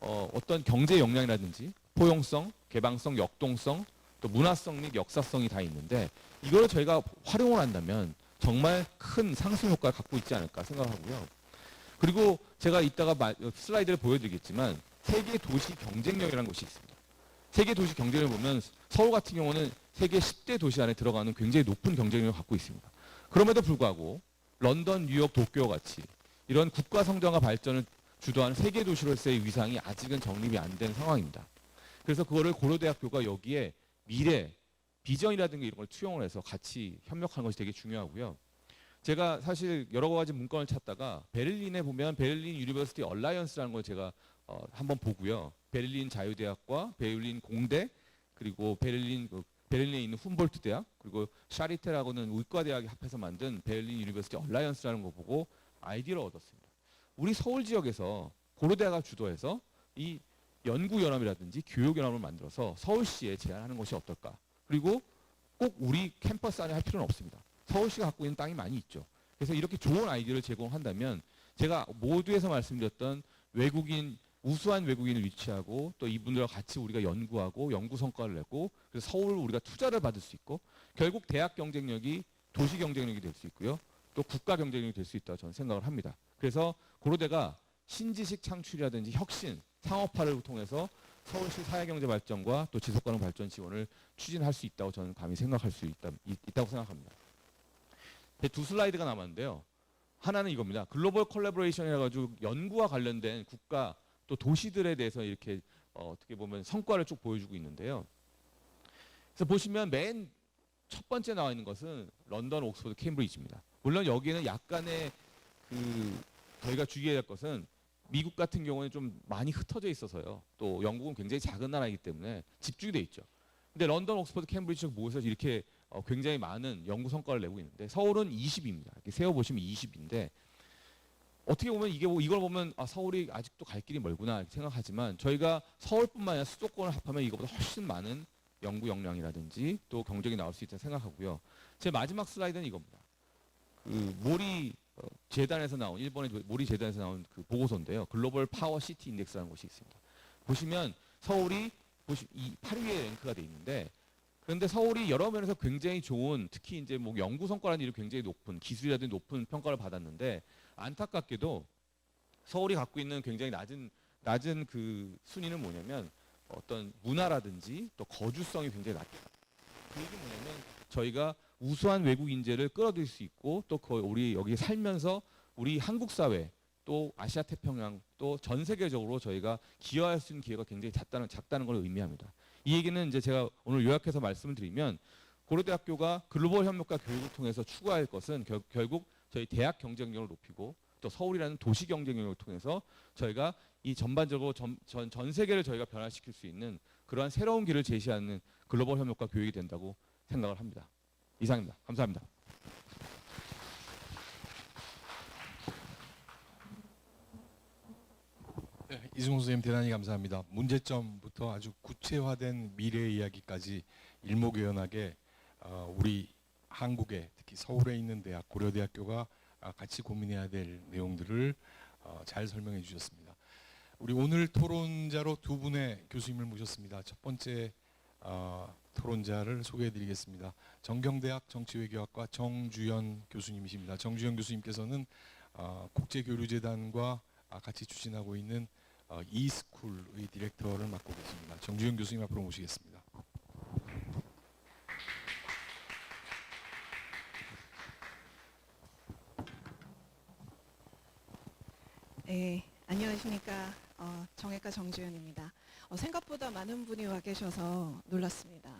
어떤 경제 역량이라든지 포용성, 개방성, 역동성, 또 문화성 및 역사성이 다 있는데 이걸 저희가 활용을 한다면 정말 큰 상승 효과를 갖고 있지 않을까 생각하고요. 그리고 제가 이따가 슬라이드를 보여드리겠지만 세계 도시 경쟁력이라는 것이 있습니다. 세계 도시 경쟁력을 보면 서울 같은 경우는 세계 10대 도시 안에 들어가는 굉장히 높은 경쟁력을 갖고 있습니다. 그럼에도 불구하고 런던, 뉴욕, 도쿄 같이 이런 국가 성장과 발전을 주도하는 세계 도시로서의 위상이 아직은 정립이 안 된 상황입니다. 그래서 그거를 고려대학교가 여기에 미래, 비전이라든가 이런 걸 투영을 해서 같이 협력하는 것이 되게 중요하고요. 제가 사실 여러 가지 문건을 찾다가 베를린에 보면 베를린 유니버시티 얼라이언스라는 걸 제가 한번 보고요. 베를린 자유대학과 베를린 공대 그리고 베를린에 있는 훔볼트 대학 그리고 샤리테라고는 의과대학이 합해서 만든 베를린 유니버시티 얼라이언스라는 거 보고 아이디어를 얻었습니다. 우리 서울 지역에서 고려대학을 주도해서 이 연구연합이라든지 교육연합을 만들어서 서울시에 제안하는 것이 어떨까. 그리고 꼭 우리 캠퍼스 안에 할 필요는 없습니다. 서울시가 갖고 있는 땅이 많이 있죠. 그래서 이렇게 좋은 아이디어를 제공한다면 제가 모두에서 말씀드렸던 우수한 외국인을 위치하고 또 이분들과 같이 우리가 연구하고 연구 성과를 내고 그래서 서울을 우리가 투자를 받을 수 있고 결국 대학 경쟁력이 도시 경쟁력이 될 수 있고요. 또 국가 경쟁력이 될 수 있다고 저는 생각을 합니다. 그래서 고려대가 신지식 창출이라든지 혁신, 상업화를 통해서 서울시 사회경제 발전과 또 지속가능 발전 지원을 추진할 수 있다고 저는 감히 생각할 수 있다고 생각합니다. 두 슬라이드가 남았는데요. 하나는 이겁니다. 글로벌 콜라보레이션이라 가지고 연구와 관련된 국가 또 도시들에 대해서 이렇게 어떻게 보면 성과를 쭉 보여주고 있는데요. 그래서 보시면 맨 첫 번째 나와 있는 것은 런던, 옥스퍼드, 케임브리지입니다. 물론 여기는 약간의 저희가 주의해야 할 것은 미국 같은 경우는 좀 많이 흩어져 있어서요. 또 영국은 굉장히 작은 나라이기 때문에 집중이 돼 있죠. 근데 런던, 옥스퍼드, 캠브리지 모여서 이렇게 굉장히 많은 연구 성과를 내고 있는데 서울은 20입니다. 이렇게 세어보시면 20인데 어떻게 보면 이걸 보면 서울이 아직도 갈 길이 멀구나 이렇게 생각하지만 저희가 서울뿐만 아니라 수도권을 합하면 이거보다 훨씬 많은 연구 역량이라든지 또 경쟁이 나올 수 있다고 생각하고요. 제 마지막 슬라이드는 이겁니다. 모리 재단에서 나온 일본의 모리 재단에서 나온 그 보고서인데요. 글로벌 파워 시티 인덱스라는 것이 있습니다. 보시면 서울이 8위에 랭크가 돼 있는데 그런데 서울이 여러 면에서 굉장히 좋은 특히 이제 뭐 연구 성과라는 일이 굉장히 높은 기술이라든지 높은 평가를 받았는데 안타깝게도 서울이 갖고 있는 굉장히 낮은 그 순위는 뭐냐면 어떤 문화라든지 또 거주성이 굉장히 낮다. 그 얘기 뭐냐면 저희가 우수한 외국 인재를 끌어들일 수 있고 또 우리 여기 살면서 우리 한국 사회 또 아시아 태평양 또 전 세계적으로 저희가 기여할 수 있는 기회가 굉장히 작다는 걸 의미합니다. 이 얘기는 이제 제가 오늘 요약해서 말씀을 드리면 고려대학교가 글로벌 협력과 교육을 통해서 추구할 것은 결국 저희 대학 경쟁력을 높이고 또 서울이라는 도시 경쟁력을 통해서 저희가 이 전반적으로 전 세계를 저희가 변화시킬 수 있는 그러한 새로운 길을 제시하는 글로벌 협력과 교육이 된다고 생각을 합니다. 이상입니다. 감사합니다. 네, 이승훈 선생님 대단히 감사합니다. 문제점부터 아주 구체화된 미래 이야기까지 일목요연하게 우리 한국에 특히 서울에 있는 대학 고려대학교가 같이 고민해야 될 내용들을 잘 설명해 주셨습니다. 우리 오늘 토론자로 두 분의 교수님을 모셨습니다. 첫 번째 토론자를 소개해드리겠습니다. 정경대학 정치외교학과 정주연 교수님이십니다. 정주연 교수님께서는 국제교류재단과 같이 추진하고 있는 e스쿨의 디렉터를 맡고 계십니다. 정주연 교수님 앞으로 모시겠습니다. 네, 안녕하십니까. 정외과 정주연입니다. 생각보다 많은 분이 와 계셔서 놀랐습니다.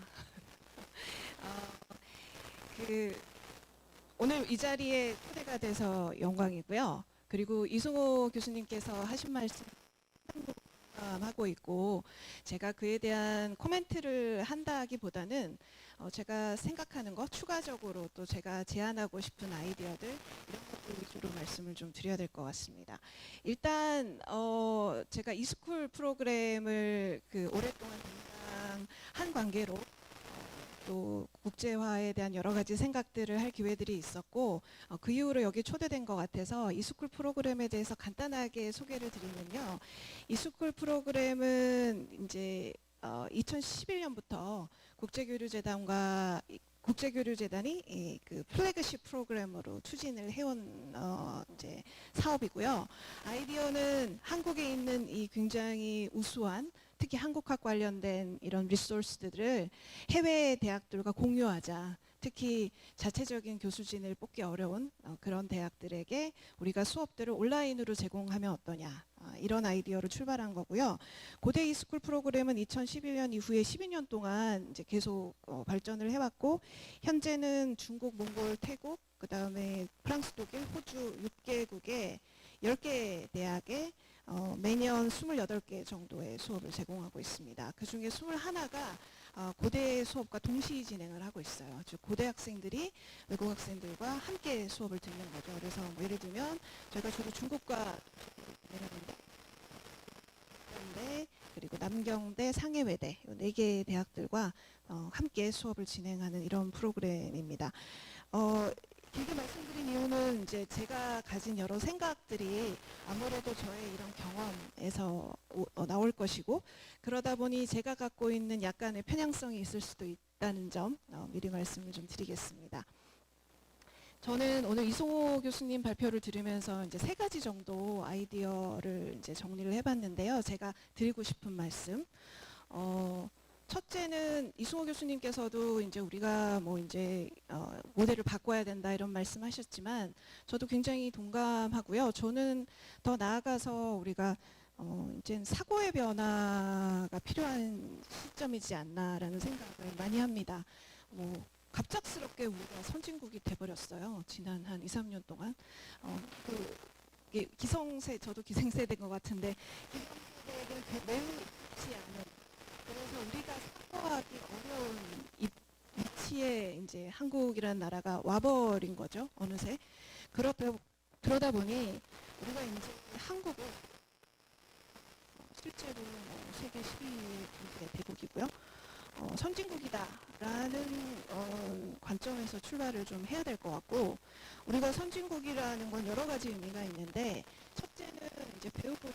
오늘 이 자리에 초대가 돼서 영광이고요. 그리고 이승호 교수님께서 하신 말씀 하고 있고 제가 그에 대한 코멘트를 한다기보다는 제가 생각하는 것 추가적으로 또 제가 제안하고 싶은 아이디어들 이런 것들 위주로 말씀을 좀 드려야 될 것 같습니다. 일단 제가 e스쿨 프로그램을 오랫동안 담당한 관계로 또 국제화에 대한 여러 가지 생각들을 할 기회들이 있었고 그 이후로 여기 초대된 것 같아서 e스쿨 프로그램에 대해서 간단하게 소개를 드리면요. e스쿨 프로그램은 이제 2011년부터 국제교류재단이 그 플래그십 프로그램으로 추진을 해온 이제 사업이고요. 아이디어는 한국에 있는 이 굉장히 우수한 특히 한국학 관련된 이런 리소스들을 해외 대학들과 공유하자. 특히 자체적인 교수진을 뽑기 어려운 그런 대학들에게 우리가 수업들을 온라인으로 제공하면 어떠냐. 이런 아이디어로 출발한 거고요. 고대 e스쿨 프로그램은 2011년 이후에 12년 동안 이제 계속 발전을 해왔고 현재는 중국, 몽골, 태국, 그 다음에 프랑스, 독일, 호주 6개국의 10개 대학에 매년 28개 정도의 수업을 제공하고 있습니다. 그 중에 21가가 고대 수업과 동시 진행을 하고 있어요. 즉 고대 학생들이 외국 학생들과 함께 수업을 듣는 거죠. 그래서 뭐 예를 들면 저희가 주로 중국과 그리고 남경대, 상해외대 4개의 대학들과 함께 수업을 진행하는 이런 프로그램입니다. 길게 말씀드린 이유는 이제 제가 가진 여러 생각들이 아무래도 저의 이런 경험에서 나올 것이고 그러다 보니 제가 갖고 있는 약간의 편향성이 있을 수도 있다는 점 미리 말씀을 좀 드리겠습니다. 저는 오늘 이승호 교수님 발표를 들으면서 이제 3가지 정도 아이디어를 이제 정리를 해봤는데요. 제가 드리고 싶은 말씀. 첫째는 이승호 교수님께서도 이제 우리가 뭐 이제 모델을 바꿔야 된다 이런 말씀하셨지만 저도 굉장히 동감하고요. 저는 더 나아가서 우리가 이제 사고의 변화가 필요한 시점이지 않나라는 생각을 많이 합니다. 뭐 갑작스럽게 우리가 선진국이 돼버렸어요. 지난 한 2, 3년 동안. 기성세, 저도 기생세대인 것 같은데 기성세대에게 매우 쉽지 않은 그래서 우리가 사고하기 어려운 위치에 이제 한국이라는 나라가 와버린 거죠. 어느새. 그러다 보니 우리가 이제 한국을 실제로 세계 12위 대국이고요. 선진국이다라는 관점에서 출발을 좀 해야 될 것 같고 우리가 선진국이라는 건 여러 가지 의미가 있는데 첫째는 이제 배우고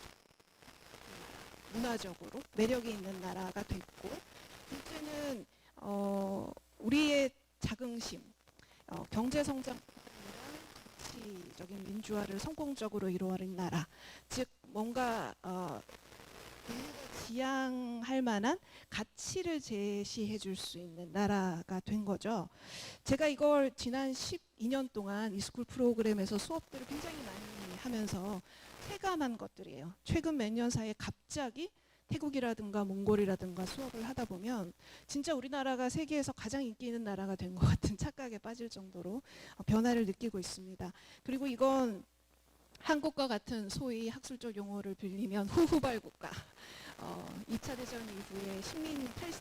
문화적으로 매력이 있는 나라가 됐고 둘째는 우리의 자긍심, 경제성장이랑 정치적인 민주화를 성공적으로 이루어낸 나라 즉 뭔가 지향할 만한 가치를 제시해 줄 수 있는 나라가 된 거죠. 제가 이걸 지난 12년 동안 e스쿨 프로그램에서 수업들을 굉장히 많이 하면서 체감한 것들이에요. 최근 몇 년 사이에 갑자기 태국이라든가 몽골이라든가 수업을 하다 보면 진짜 우리나라가 세계에서 가장 인기 있는 나라가 된 것 같은 착각에 빠질 정도로 변화를 느끼고 있습니다. 그리고 이건 한국과 같은 소위 학술적 용어를 빌리면 후후발 국가 2차 대전 이후에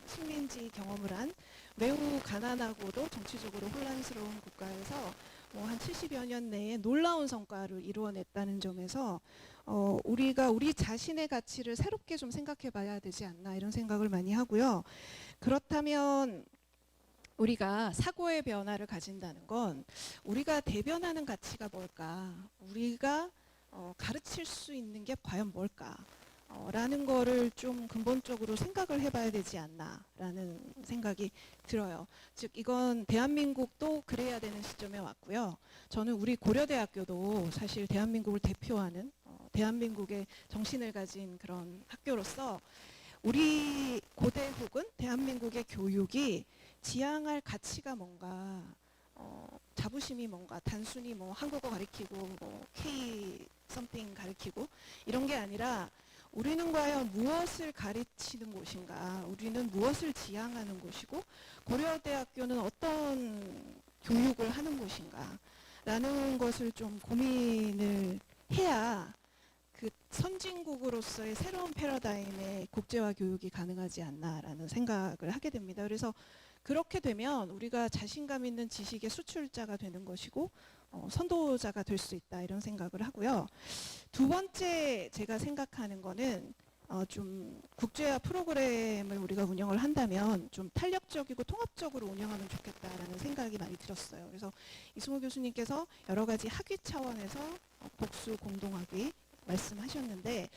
식민지 경험을 한 매우 가난하고도 정치적으로 혼란스러운 국가에서 한 70여 년 내에 놀라운 성과를 이루어냈다는 점에서 우리가 우리 자신의 가치를 새롭게 좀 생각해 봐야 되지 않나 이런 생각을 많이 하고요. 그렇다면 우리가 사고의 변화를 가진다는 건 우리가 대변하는 가치가 뭘까? 우리가 가르칠 수 있는 게 과연 뭘까? 라는 거를 좀 근본적으로 생각을 해봐야 되지 않나라는 생각이 들어요. 즉 이건 대한민국도 그래야 되는 시점에 왔고요. 저는 우리 고려대학교도 사실 대한민국을 대표하는 대한민국의 정신을 가진 그런 학교로서 우리 고대 혹은 대한민국의 교육이 지향할 가치가 뭔가 자부심이 뭔가 단순히 뭐 한국어 가르치고 뭐 K something 가르치고 이런 게 아니라 우리는 과연 무엇을 가르치는 곳인가, 우리는 무엇을 지향하는 곳이고 고려대학교는 어떤 교육을 하는 곳인가 라는 것을 좀 고민을 해야 그 선진국으로서의 새로운 패러다임의 국제화 교육이 가능하지 않나라는 생각을 하게 됩니다. 그래서 그렇게 되면 우리가 자신감 있는 지식의 수출자가 되는 것이고 선도자가 될 수 있다 이런 생각을 하고요. 두 번째 제가 생각하는 거는 좀 국제화 프로그램을 우리가 운영을 한다면 좀 탄력적이고 통합적으로 운영하면 좋겠다라는 생각이 많이 들었어요. 그래서 이승호 교수님께서 여러 가지 학위 차원에서 복수 공동학위 말씀하셨는데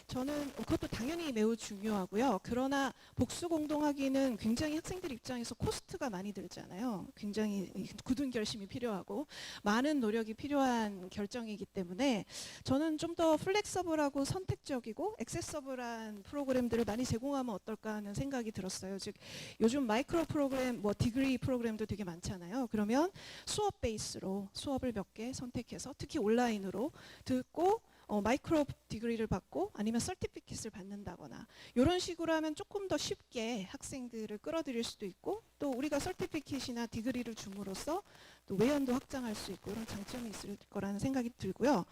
저는 그것도 당연히 매우 중요하고요. 그러나 복수 공동학위는 굉장히 학생들 입장에서 코스트가 많이 들잖아요. 굉장히 굳은 결심이 필요하고 많은 노력이 필요한 결정이기 때문에 저는 좀 더 플렉서블하고 선택적이고 액세서블한 프로그램들을 많이 제공하면 어떨까 하는 생각이 들었어요. 즉 요즘 마이크로 프로그램, 뭐 디그리 프로그램도 되게 많잖아요. 그러면 수업 베이스로 수업을 몇 개 선택해서 특히 온라인으로 듣고 마이크로 디그리를 받고 아니면 서티피킷을 받는다거나 이런 식으로 하면 조금 더 쉽게 학생들을 끌어들일 수도 있고 또 우리가 서티피킷이나 디그리를 줌으로써 또 외연도 확장할 수 있고 이런 장점이 있을 거라는 생각이 들고요.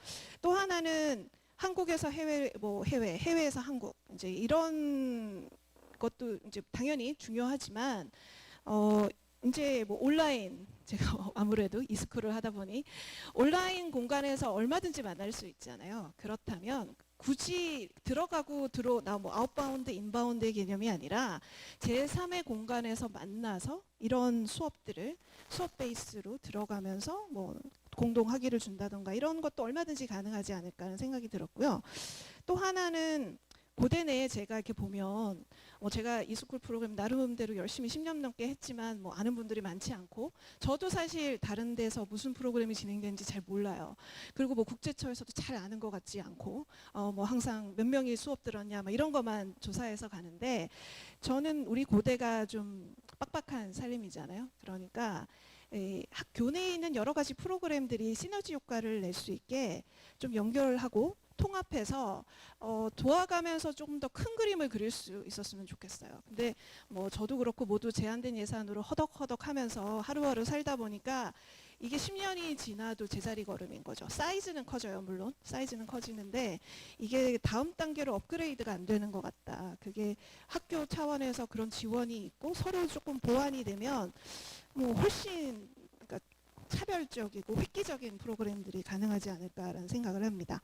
또 하나는 한국에서 해외에서 한국 이제 이런 것도 이제 당연히 중요하지만 이제 뭐 온라인 제가 아무래도 이스쿨을 하다 보니 온라인 공간에서 얼마든지 만날 수 있잖아요. 그렇다면 굳이 들어가고 뭐 아웃바운드, 인바운드의 개념이 아니라 제3의 공간에서 만나서 이런 수업들을 수업 베이스로 들어가면서 뭐 공동 학위를 준다던가 이런 것도 얼마든지 가능하지 않을까 하는 생각이 들었고요. 또 하나는 고대 내에 제가 이렇게 보면 제가 이스쿨 프로그램 나름대로 열심히 10년 넘게 했지만 뭐 아는 분들이 많지 않고 저도 사실 다른 데서 무슨 프로그램이 진행되는지 잘 몰라요. 그리고 뭐 국제처에서도 잘 아는 것 같지 않고 뭐 항상 몇 명이 수업 들었냐 막 이런 것만 조사해서 가는데 저는 우리 고대가 좀 빡빡한 살림이잖아요. 그러니까 학교 내에 있는 여러 가지 프로그램들이 시너지 효과를 낼 수 있게 좀 연결하고 통합해서 도와가면서 조금 더 큰 그림을 그릴 수 있었으면 좋겠어요. 근데 뭐 저도 그렇고 모두 제한된 예산으로 허덕허덕 하면서 하루하루 살다 보니까 이게 10년이 지나도 제자리 걸음인 거죠. 사이즈는 커져요. 물론 사이즈는 커지는데 이게 다음 단계로 업그레이드가 안 되는 것 같다. 그게 학교 차원에서 그런 지원이 있고 서로 조금 보완이 되면 뭐 훨씬 그러니까 차별적이고 획기적인 프로그램들이 가능하지 않을까라는 생각을 합니다.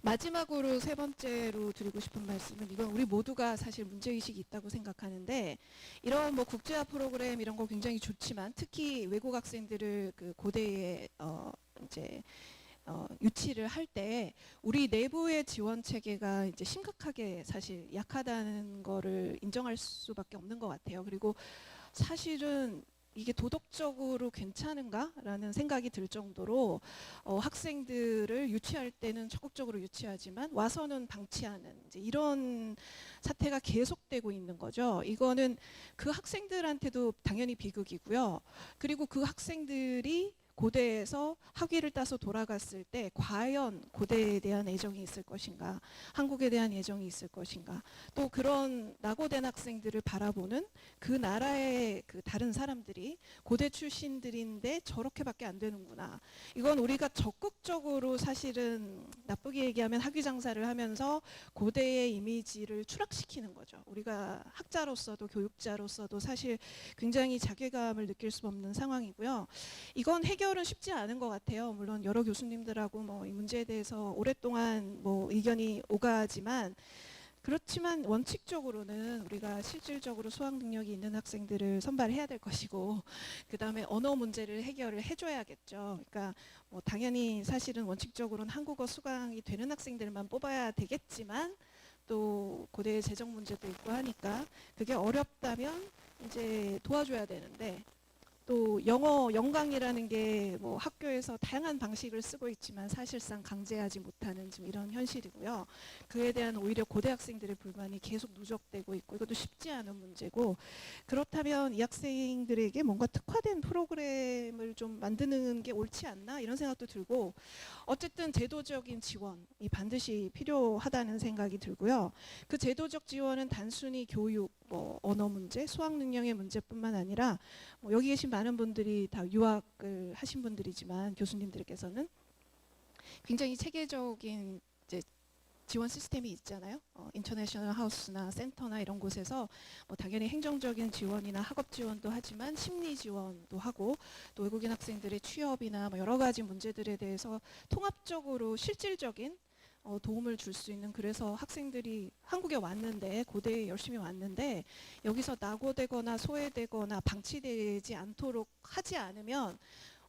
마지막으로 세 번째로 드리고 싶은 말씀은 이건 우리 모두가 사실 문제의식이 있다고 생각하는데 이런 뭐 국제화 프로그램 이런 거 굉장히 좋지만 특히 외국 학생들을 그 고대에 이제 유치를 할 때 우리 내부의 지원 체계가 이제 심각하게 사실 약하다는 거를 인정할 수밖에 없는 것 같아요. 그리고 사실은 이게 도덕적으로 괜찮은가라는 생각이 들 정도로 학생들을 유치할 때는 적극적으로 유치하지만 와서는 방치하는 이제 이런 사태가 계속되고 있는 거죠. 이거는 그 학생들한테도 당연히 비극이고요. 그리고 그 학생들이 고대에서 학위를 따서 돌아갔을 때 과연 고대에 대한 애정이 있을 것인가, 한국에 대한 애정이 있을 것인가, 또 그런 낙오된 학생들을 바라보는 그 나라의 그 다른 사람들이 고대 출신들인데 저렇게밖에 안 되는구나. 이건 우리가 적극적으로 사실은 나쁘게 얘기하면 학위 장사를 하면서 고대의 이미지를 추락시키는 거죠. 우리가 학자로서도 교육자로서도 사실 굉장히 자괴감을 느낄 수 없는 상황이고요. 이건 해결은 쉽지 않은 것 같아요. 물론 여러 교수님들하고 뭐 이 문제에 대해서 오랫동안 뭐 의견이 오가지만 그렇지만 원칙적으로는 우리가 실질적으로 수학 능력이 있는 학생들을 선발해야 될 것이고, 그 다음에 언어 문제를 해결을 해줘야겠죠. 그러니까 뭐 당연히 사실은 원칙적으로는 한국어 수강이 되는 학생들만 뽑아야 되겠지만, 또 고대의 재정 문제도 있고 하니까 그게 어렵다면 이제 도와줘야 되는데, 또 영어 영강이라는 게 뭐 학교에서 다양한 방식을 쓰고 있지만 사실상 강제하지 못하는 지금 이런 현실이고요. 그에 대한 오히려 고대 학생들의 불만이 계속 누적되고 있고, 이것도 쉽지 않은 문제고, 그렇다면 이 학생들에게 뭔가 특화된 프로그램을 좀 만드는 게 옳지 않나 이런 생각도 들고, 어쨌든 제도적인 지원이 반드시 필요하다는 생각이 들고요. 그 제도적 지원은 단순히 교육, 뭐 언어 문제, 수학 능력의 문제뿐만 아니라, 뭐 여기 계신 많은 분들이 다 유학을 하신 분들이지만 교수님들께서는 굉장히 체계적인 이제 지원 시스템이 있잖아요. 인터내셔널 하우스나 센터나 이런 곳에서 뭐 당연히 행정적인 지원이나 학업 지원도 하지만 심리 지원도 하고, 또 외국인 학생들의 취업이나 뭐 여러 가지 문제들에 대해서 통합적으로 실질적인 도움을 줄 수 있는, 그래서 학생들이 한국에 왔는데, 고대에 열심히 왔는데 여기서 낙오되거나 소외되거나 방치되지 않도록 하지 않으면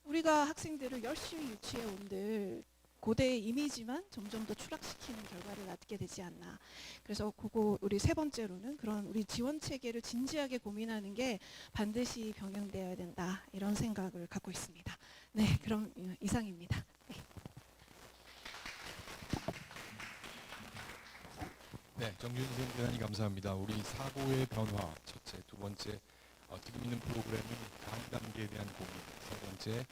우리가 학생들을 열심히 유치해 온들 고대의 이미지만 점점 더 추락시키는 결과를 낳게 되지 않나. 그래서 그거 우리 세 번째로는 그런 우리 지원 체계를 진지하게 고민하는 게 반드시 병행되어야 된다, 이런 생각을 갖고 있습니다. 네, 그럼 이상입니다. 네. 네, 정준 선생님 대단히 감사합니다. 우리 사고의 변화, 첫째, 두 번째, 지금 있는 프로그램의 다음 단계에 대한 고민, 세 번째,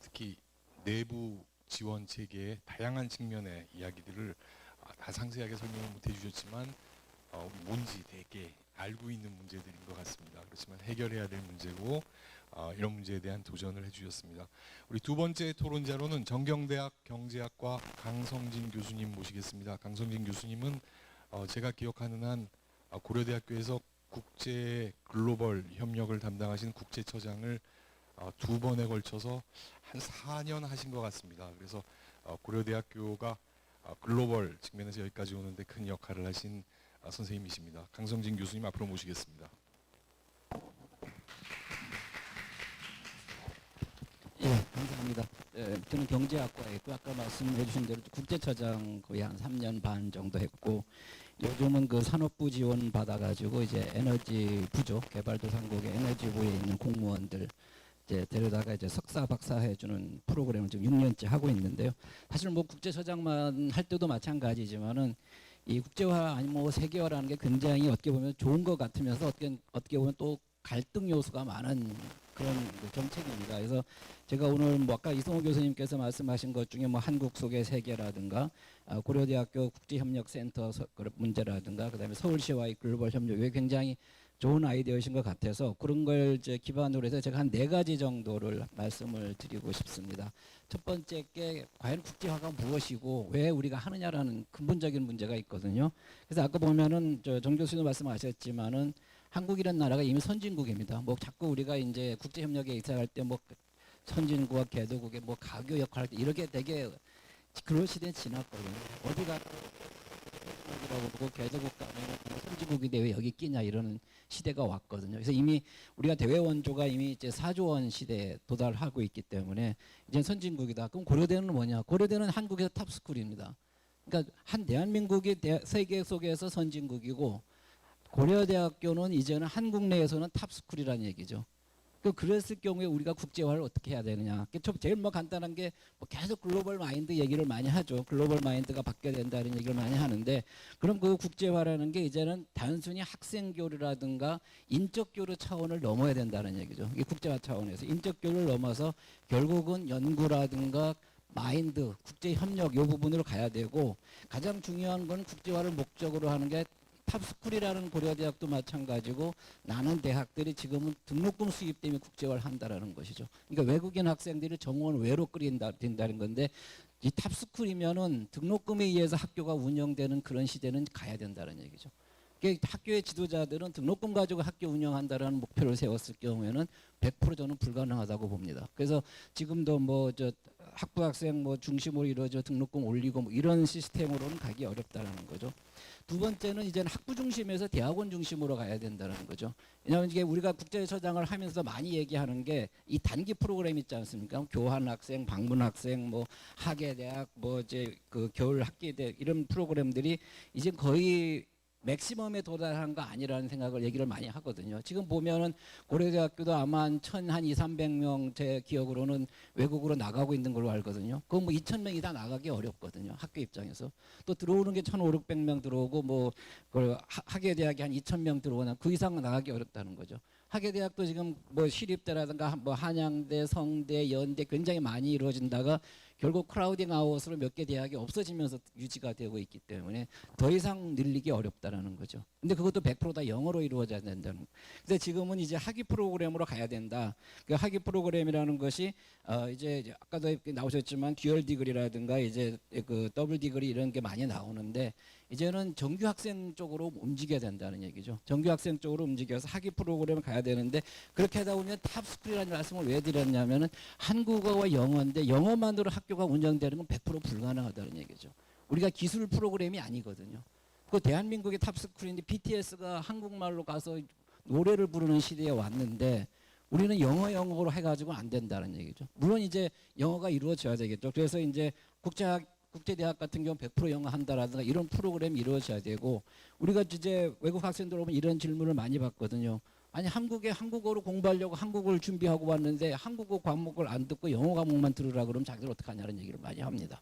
특히 내부 지원 체계의 다양한 측면의 이야기들을 다 상세하게 설명을 못 해주셨지만 뭔지 되게 알고 있는 문제들인 것 같습니다. 그렇지만 해결해야 될 문제고, 이런 문제에 대한 도전을 해주셨습니다. 우리 두 번째 토론자로는 정경대학 경제학과 강성진 교수님 모시겠습니다. 강성진 교수님은 제가 기억하는 한 고려대학교에서 국제 글로벌 협력을 담당하신 국제처장을 두 번에 걸쳐서 한 4년 하신 것 같습니다. 그래서 고려대학교가 글로벌 측면에서 여기까지 오는데 큰 역할을 하신 선생님이십니다. 강성진 교수님 앞으로 모시겠습니다. 예, 감사합니다. 저는 경제학과에 있고, 아까 말씀해 주신 대로 국제처장 거의 한 3년 반 정도 했고, 요즘은 그 산업부 지원 받아가지고 이제 에너지 부족, 개발도상국의 에너지부에 있는 공무원들 이제 데려다가 이제 석사 박사 해주는 프로그램을 지금 6년째 하고 있는데요. 사실 뭐 국제처장만 할 때도 마찬가지지만은 이 국제화 아니 뭐 세계화라는 게 굉장히 어떻게 보면 좋은 것 같으면서 어떻게 보면 또 갈등 요소가 많은 그런 정책입니다. 그래서 제가 오늘 뭐 아까 이성호 교수님께서 말씀하신 것 중에 뭐 한국 속의 세계라든가 고려대학교 국제협력센터 문제라든가 그다음에 서울시와의 글로벌 협력, 이게 굉장히 좋은 아이디어이신 것 같아서 그런 걸 이제 기반으로 해서 제가 한 4가지 정도를 말씀을 드리고 싶습니다. 첫 번째 게 과연 국제화가 무엇이고 왜 우리가 하느냐라는 근본적인 문제가 있거든요. 그래서 아까 보면은 정 교수도 말씀하셨지만은 한국이라는 나라가 이미 선진국입니다. 뭐 자꾸 우리가 이제 국제협력에 입사할 때 뭐 선진국과 개도국의 뭐 가교 역할을 이렇게 되게 그런 시대는 지났거든요. 어디가 선진국이라고 그러고 개도국 가면 선진국인데 왜 여기 끼냐 이러는 시대가 왔거든요. 그래서 이미 우리가 대외 원조가 이미 이제 4조 원 시대에 도달하고 있기 때문에 이제 선진국이다. 그럼 고려대는 뭐냐? 고려대는 한국에서 탑스쿨입니다. 그러니까 한 대한민국이 세계 속에서 선진국이고 고려대학교는 이제는 한국 내에서는 탑스쿨이라는 얘기죠. 그랬을 경우에 우리가 국제화를 어떻게 해야 되느냐. 제일 뭐 간단한 게 뭐 계속 글로벌 마인드 얘기를 많이 하죠. 글로벌 마인드가 바뀌어야 된다는 얘기를 많이 하는데, 그럼 그 국제화라는 게 이제는 단순히 학생 교류라든가 인적 교류 차원을 넘어야 된다는 얘기죠. 이 국제화 차원에서 인적 교류를 넘어서 결국은 연구라든가 마인드, 국제 협력 이 부분으로 가야 되고, 가장 중요한 건 국제화를 목적으로 하는 게 탑스쿨이라는 고려대학도 마찬가지고 많은 대학들이 지금은 등록금 수입 때문에 국제화를 한다라는 것이죠. 그러니까 외국인 학생들이 정원 외로 된다는 건데, 이 탑스쿨이면은 등록금에 의해서 학교가 운영되는 그런 시대는 가야 된다는 얘기죠. 그러니까 학교의 지도자들은 등록금 가지고 학교 운영한다라는 목표를 세웠을 경우에는 100% 저는 불가능하다고 봅니다. 그래서 지금도 뭐 학부 학생 뭐 중심으로 이루어져 등록금 올리고 뭐 이런 시스템으로는 가기 어렵다라는 거죠. 두 번째는 이제는 학부 중심에서 대학원 중심으로 가야 된다는 거죠. 왜냐하면 이게 우리가 국제처장을 하면서 많이 얘기하는 게 이 단기 프로그램 있지 않습니까? 교환 학생, 방문 학생, 뭐 학예 대학, 뭐 이제 그 겨울 학기 대 이런 프로그램들이 이제 거의 맥시멈에 도달한 거 아니라는 생각을 얘기를 많이 하거든요. 지금 보면은 고려대학교도 아마 한 2,300명 제 기억으로는 외국으로 나가고 있는 걸로 알거든요. 그건 뭐 2,000명이 다 나가기 어렵거든요. 학교 입장에서. 또 들어오는 게 1,500명 들어오고 뭐 학예대학이 한 2,000명 들어오나 그 이상 나가기 어렵다는 거죠. 학예대학도 지금 뭐 시립대라든가 뭐 한양대, 성대, 연대 굉장히 많이 이루어진다가 결국 크라우딩 아웃으로 몇 개 대학이 없어지면서 유지가 되고 있기 때문에 더 이상 늘리기 어렵다라는 거죠. 근데 그것도 100%다 영어로 이루어져야 된다는. 근데 지금은 이제 학위 프로그램으로 가야 된다. 그 학위 프로그램이라는 것이 이제 아까도 나오셨지만 듀얼 디그리라든가 이제 그 더블 디그리 이런 게 많이 나오는데 이제는 정규 학생 쪽으로 움직여야 된다는 얘기죠. 정규 학생 쪽으로 움직여서 학위 프로그램을 가야 되는데 그렇게 하다 보면 탑스쿨이라는 말씀을 왜 드렸냐면은 한국어와 영어인데 영어만으로 학교가 운영되는 건 100% 불가능하다는 얘기죠. 우리가 기술 프로그램이 아니거든요. 그 대한민국의 탑스쿨인데 BTS가 한국말로 가서 노래를 부르는 시대에 왔는데 우리는 영어로 해가지고 안 된다는 얘기죠. 물론 이제 영어가 이루어져야 되겠죠. 그래서 이제 국제대학 같은 경우 100% 영어 한다라든가 이런 프로그램이 이루어져야 되고 우리가 이제 외국 학생들 오면 이런 질문을 많이 받거든요. 아니 한국에 한국어로 공부하려고 한국어를 준비하고 왔는데 한국어 과목을 안 듣고 영어 과목만 들으라 그러면 자기들 어떡하냐는 얘기를 많이 합니다.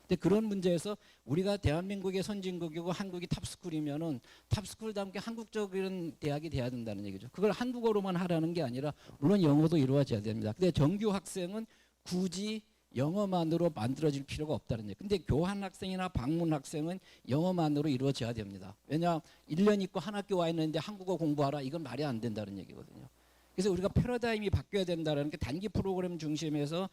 근데 그런 문제에서 우리가 대한민국의 선진국이고 한국이 탑스쿨이면은 탑스쿨답게 한국적인 대학이 돼야 된다는 얘기죠. 그걸 한국어로만 하라는 게 아니라 물론 영어도 이루어져야 됩니다. 근데 정규 학생은 굳이 영어만으로 만들어질 필요가 없다는 얘기. 근데 교환 학생이나 방문 학생은 영어만으로 이루어져야 됩니다. 왜냐 1년 있고 한 학교 와 있는데 한국어 공부하라 이건 말이 안 된다는 얘기거든요. 그래서 우리가 패러다임이 바뀌어야 된다는 게 단기 프로그램 중심에서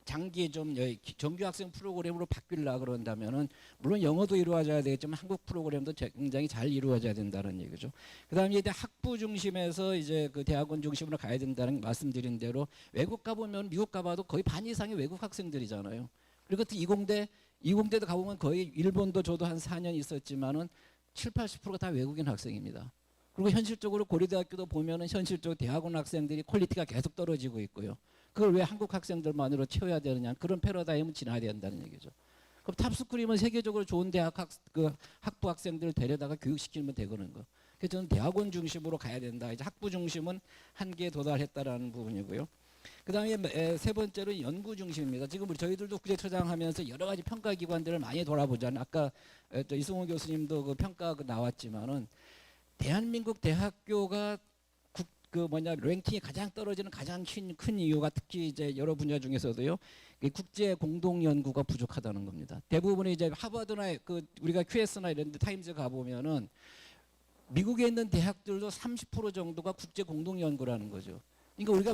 장기 좀 정규 학생 프로그램으로 바뀌려 그런다면은 물론 영어도 이루어져야 되겠지만 한국 프로그램도 굉장히 잘 이루어져야 된다는 얘기죠. 그다음에 이제 학부 중심에서 이제 그 대학원 중심으로 가야 된다는 말씀드린 대로 외국 가보면 미국 가봐도 거의 반 이상이 외국 학생들이잖아요. 그리고 또 이공대도 가보면 거의 일본도 저도 한 4년 있었지만은 70~80%가 다 외국인 학생입니다. 그리고 현실적으로 고려대학교도 보면은 현실적으로 대학원 학생들이 퀄리티가 계속 떨어지고 있고요. 그걸 왜 한국 학생들만으로 채워야 되느냐 그런 패러다임은 지나야 된다는 얘기죠. 그럼 탑스쿨이면 세계적으로 좋은 대학 학부 학생들을 데려다가 교육시키면 되거는 거. 그래서 저는 대학원 중심으로 가야 된다. 이제 학부 중심은 한계에 도달했다라는 부분이고요. 그다음에 세 번째로 연구 중심입니다. 지금 우리 저희들도 국제처장 하면서 여러 가지 평가 기관들을 많이 돌아보잖아요. 아까 또 이승호 교수님도 그 평가 나왔지만은 대한민국 대학교가 랭킹이 가장 떨어지는 가장 큰 이유가 특히 이제 여러 분야 중에서도요 국제 공동 연구가 부족하다는 겁니다. 대부분의 이제 하버드나 우리가 QS나 이런 데 타임즈 가 보면은 미국에 있는 대학들도 30% 정도가 국제 공동 연구라는 거죠. 그러니까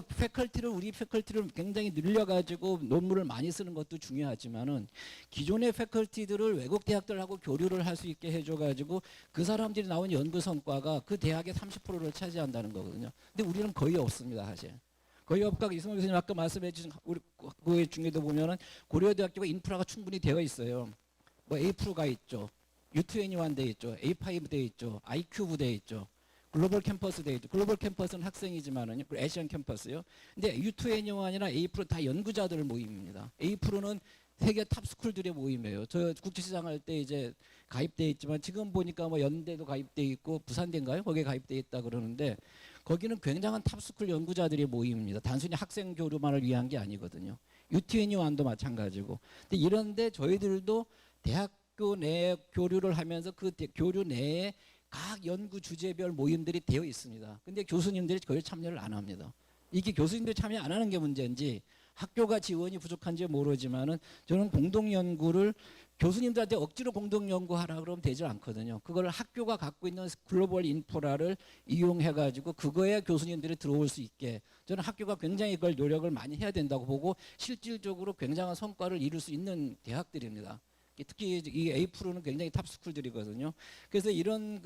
우리 패컬티를 굉장히 늘려가지고 논문을 많이 쓰는 것도 중요하지만은 기존의 패컬티들을 외국 대학들하고 교류를 할 수 있게 해줘가지고 그 사람들이 나온 연구 성과가 그 대학의 30%를 차지한다는 거거든요. 근데 우리는 거의 없습니다, 사실. 거의 없고 이승호 교수님 아까 말씀해주신 우리 그 중에도 보면은 고려대학교가 인프라가 충분히 되어 있어요. 뭐 A+가 있죠, U21 돼 있죠, A5 돼 있죠, iCube 돼 있죠. 글로벌 캠퍼스 돼 있죠. 글로벌 캠퍼스는 학생이지만은요. 그리고 아시안 캠퍼스요. 근데 U21이나 A+ 다 연구자들 모임입니다. A+는 세계 탑스쿨들의 모임이에요. 저 국제시장 할 때 이제 가입돼 있지만 지금 보니까 뭐 연대도 가입돼 있고 부산대인가요? 거기에 가입돼 있다 그러는데 거기는 굉장한 탑스쿨 연구자들의 모임입니다. 단순히 학생 교류만을 위한 게 아니거든요. U21도 마찬가지고. 근데 이런데 저희들도 대학교 내 교류를 하면서 그 교류 내에 각 연구 주제별 모임들이 되어 있습니다. 근데 교수님들이 거의 참여를 안 합니다. 이게 교수님들이 참여 안 하는 게 문제인지 학교가 지원이 부족한지 모르지만은 저는 공동 연구를 교수님들한테 억지로 공동 연구하라 그러면 되지 않거든요. 그걸 학교가 갖고 있는 글로벌 인프라를 이용해 가지고 그거에 교수님들이 들어올 수 있게 저는 학교가 굉장히 그걸 노력을 많이 해야 된다고 보고 실질적으로 굉장한 성과를 이룰 수 있는 대학들입니다. 특히 이 A+는 굉장히 탑스쿨들이거든요. 그래서 이런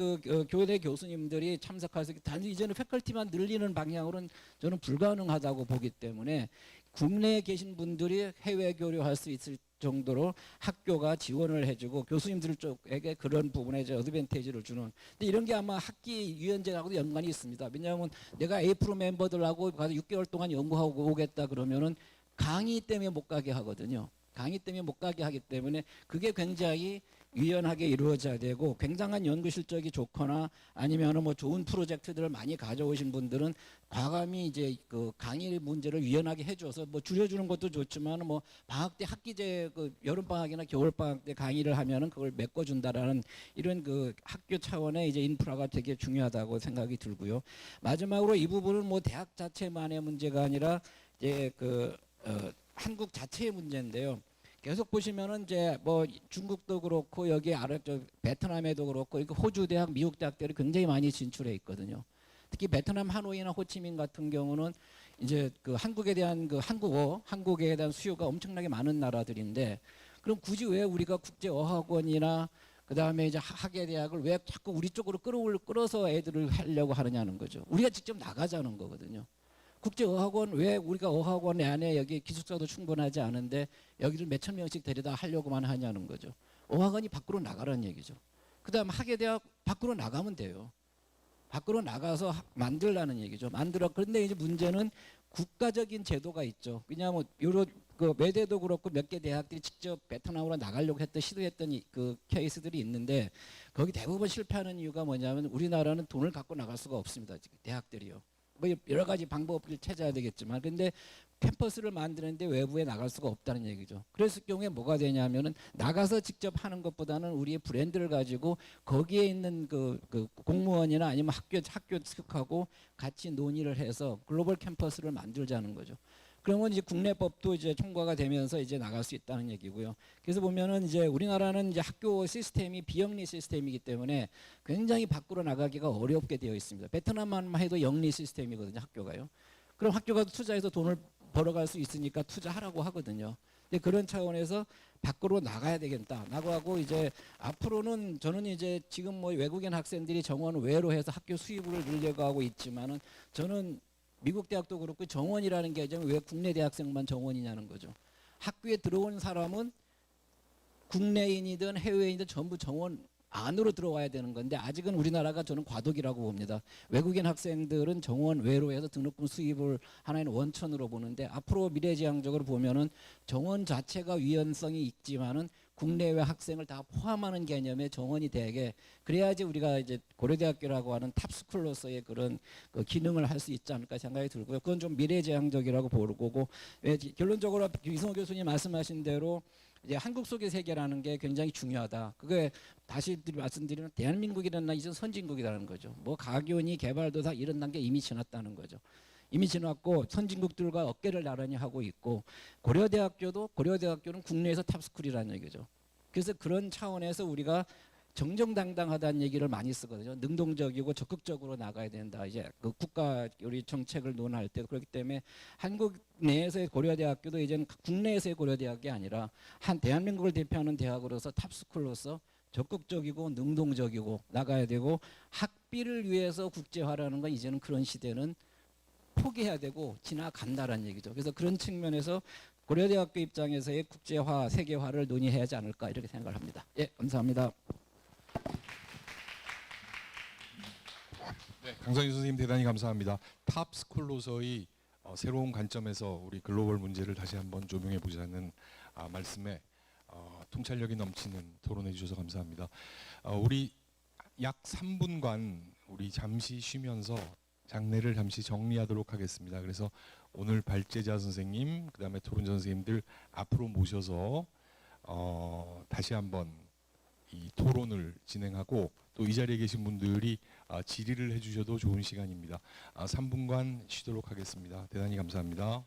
교대 교수님들이 참석해서 단지 이제는 패컬티만 늘리는 방향으로는 저는 불가능하다고 보기 때문에 국내에 계신 분들이 해외 교류할 수 있을 정도로 학교가 지원을 해주고 교수님들 쪽에게 그런 부분에 이제 어드밴티지를 주는. 근데 이런 게 아마 학기 유연제하고도 연관이 있습니다. 왜냐하면 내가 A 프로 멤버들하고 가서 6개월 동안 연구하고 오겠다 그러면은 강의 때문에 못 가게 하거든요. 강의 때문에 못 가게 하기 때문에 그게 굉장히 유연하게 이루어져야 되고, 굉장한 연구 실적이 좋거나 아니면 뭐 좋은 프로젝트들을 많이 가져오신 분들은 과감히 이제 그 강의 문제를 유연하게 해줘서 뭐 줄여주는 것도 좋지만 뭐 방학 때 학기제 그 여름 방학이나 겨울 방학 때 강의를 하면은 그걸 메꿔준다라는 이런 그 학교 차원의 이제 인프라가 되게 중요하다고 생각이 들고요. 마지막으로 이 부분은 뭐 대학 자체만의 문제가 아니라 이제 그 한국 자체의 문제인데요. 계속 보시면은 이제 뭐 중국도 그렇고 여기 아래쪽 베트남에도 그렇고 호주 대학, 미국 대학들이 굉장히 많이 진출해 있거든요. 특히 베트남 하노이나 호치민 같은 경우는 이제 그 한국에 대한 그 한국에 대한 수요가 엄청나게 많은 나라들인데, 그럼 굳이 왜 우리가 국제어학원이나 그다음에 이제 학예 대학을 왜 자꾸 우리 쪽으로 끌어서 애들을 하려고 하느냐는 거죠. 우리가 직접 나가자는 거거든요. 국제어학원, 왜 우리가 어학원 안에 여기 기숙사도 충분하지 않은데 여기를 몇천 명씩 데려다 하려고만 하냐는 거죠. 어학원이 밖으로 나가라는 얘기죠. 그다음 학예대학 밖으로 나가면 돼요. 밖으로 나가서 만들라는 얘기죠. 그런데 이제 문제는 국가적인 제도가 있죠. 왜냐하면 요런 그 외대도 그렇고 몇 개 대학들이 직접 베트남으로 나가려고 시도했던 그 케이스들이 있는데, 거기 대부분 실패하는 이유가 뭐냐면 우리나라는 돈을 갖고 나갈 수가 없습니다. 대학들이요. 뭐 여러 가지 방법을 찾아야 되겠지만, 근데 캠퍼스를 만드는데 외부에 나갈 수가 없다는 얘기죠. 그랬을 경우에 뭐가 되냐면은 나가서 직접 하는 것보다는 우리의 브랜드를 가지고 거기에 있는 그 공무원이나 아니면 학교 측하고 같이 논의를 해서 글로벌 캠퍼스를 만들자는 거죠. 그러면 이제 국내법도 이제 통과가 되면서 이제 나갈 수 있다는 얘기고요. 그래서 보면은 이제 우리나라는 이제 학교 시스템이 비영리 시스템이기 때문에 굉장히 밖으로 나가기가 어렵게 되어 있습니다. 베트남만 해도 영리 시스템이거든요, 학교가요. 그럼 학교가 투자해서 돈을 벌어갈 수 있으니까 투자하라고 하거든요. 근데 그런 차원에서 밖으로 나가야 되겠다라고 하고, 이제 앞으로는 저는 이제 지금 뭐 외국인 학생들이 정원 외로 해서 학교 수입을 늘려고 하고 있지만은, 저는 미국 대학도 그렇고 정원이라는 게 왜 국내 대학생만 정원이냐는 거죠. 학교에 들어온 사람은 국내인이든 해외인이든 전부 정원 안으로 들어와야 되는 건데, 아직은 우리나라가 저는 과도기라고 봅니다. 외국인 학생들은 정원 외로 해서 등록금 수입을 하나의 원천으로 보는데, 앞으로 미래지향적으로 보면은 정원 자체가 유연성이 있지만은 국내외 학생을 다 포함하는 개념의 정원이 되게, 그래야지 우리가 이제 고려대학교라고 하는 탑스쿨로서의 그런 그 기능을 할 수 있지 않을까 생각이 들고요. 그건 좀 미래지향적이라고 보고, 결론적으로 이승호 교수님 말씀하신 대로 이제 한국 속의 세계라는 게 굉장히 중요하다. 그게 다시 말씀드리면 대한민국이라는 이전 선진국이라는 거죠. 뭐 가교니 개발도 다 이런 단계 이미 지났다는 거죠. 이미 지났고 선진국들과 어깨를 나란히 하고 있고, 고려대학교는 국내에서 탑스쿨이라는 얘기죠. 그래서 그런 차원에서 우리가 정정당당하다는 얘기를 많이 쓰거든요. 능동적이고 적극적으로 나가야 된다. 이제 그 국가 우리 정책을 논할 때. 그렇기 때문에 한국 내에서의 고려대학교도 이제는 국내에서의 고려대학이 아니라 한 대한민국을 대표하는 대학으로서 탑스쿨로서 적극적이고 능동적이고 나가야 되고, 학비를 위해서 국제화라는 건 이제는 그런 시대는 포기해야 되고 지나간다라는 얘기죠. 그래서 그런 측면에서 고려대학교 입장에서의 국제화, 세계화를 논의해야 하지 않을까 이렇게 생각을 합니다. 예, 감사합니다. 네, 강선희 선생님 대단히 감사합니다. 탑스쿨로서의 새로운 관점에서 우리 글로벌 문제를 다시 한번 조명해 보자는 말씀에 통찰력이 넘치는 토론해 주셔서 감사합니다. 우리 약 3분간 우리 잠시 쉬면서 장례를 잠시 정리하도록 하겠습니다. 그래서 오늘 발제자 선생님, 그다음에 토론자 선생님들 앞으로 모셔서 다시 한번 이 토론을 진행하고, 또 이 자리에 계신 분들이 질의를 해주셔도 좋은 시간입니다. 3분간 쉬도록 하겠습니다. 대단히 감사합니다.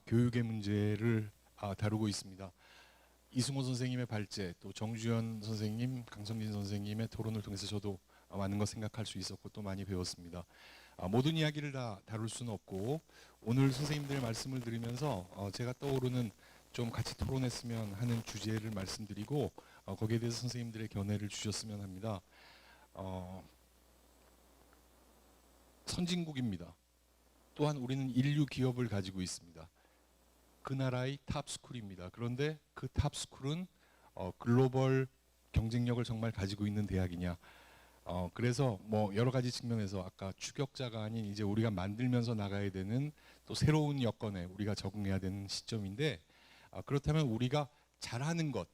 교육의 문제를 다루고 있습니다. 이승호 선생님의 발제, 또 정주현 선생님, 강성진 선생님의 토론을 통해서 저도 많은 것 생각할 수 있었고 또 많이 배웠습니다. 모든 이야기를 다 다룰 수는 없고 오늘 선생님들의 말씀을 들으면서 제가 떠오르는 좀 같이 토론했으면 하는 주제를 말씀드리고 거기에 대해서 선생님들의 견해를 주셨으면 합니다. 선진국입니다. 또한 우리는 인류 기업을 가지고 있습니다. 그 나라의 탑스쿨입니다. 그런데 그 탑스쿨은 글로벌 경쟁력을 정말 가지고 있는 대학이냐? 그래서 뭐 여러 가지 측면에서 아까 추격자가 아닌 이제 우리가 만들면서 나가야 되는 또 새로운 여건에 우리가 적응해야 되는 시점인데 그렇다면 우리가 잘하는 것,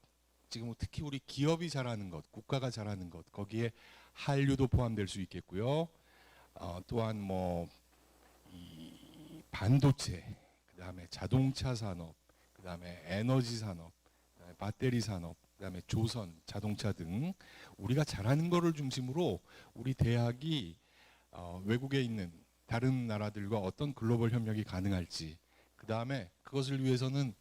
지금 특히 우리 기업이 잘하는 것, 국가가 잘하는 것, 거기에 한류도 포함될 수 있겠고요. 또한 뭐 이 반도체, 그다음에 자동차 산업, 그다음에 에너지 산업, 그다음에 배터리 산업, 그다음에 조선, 자동차 등 우리가 잘하는 거를 중심으로 우리 대학이 외국에 있는 다른 나라들과 어떤 글로벌 협력이 가능할지, 그다음에 그것을 위해서는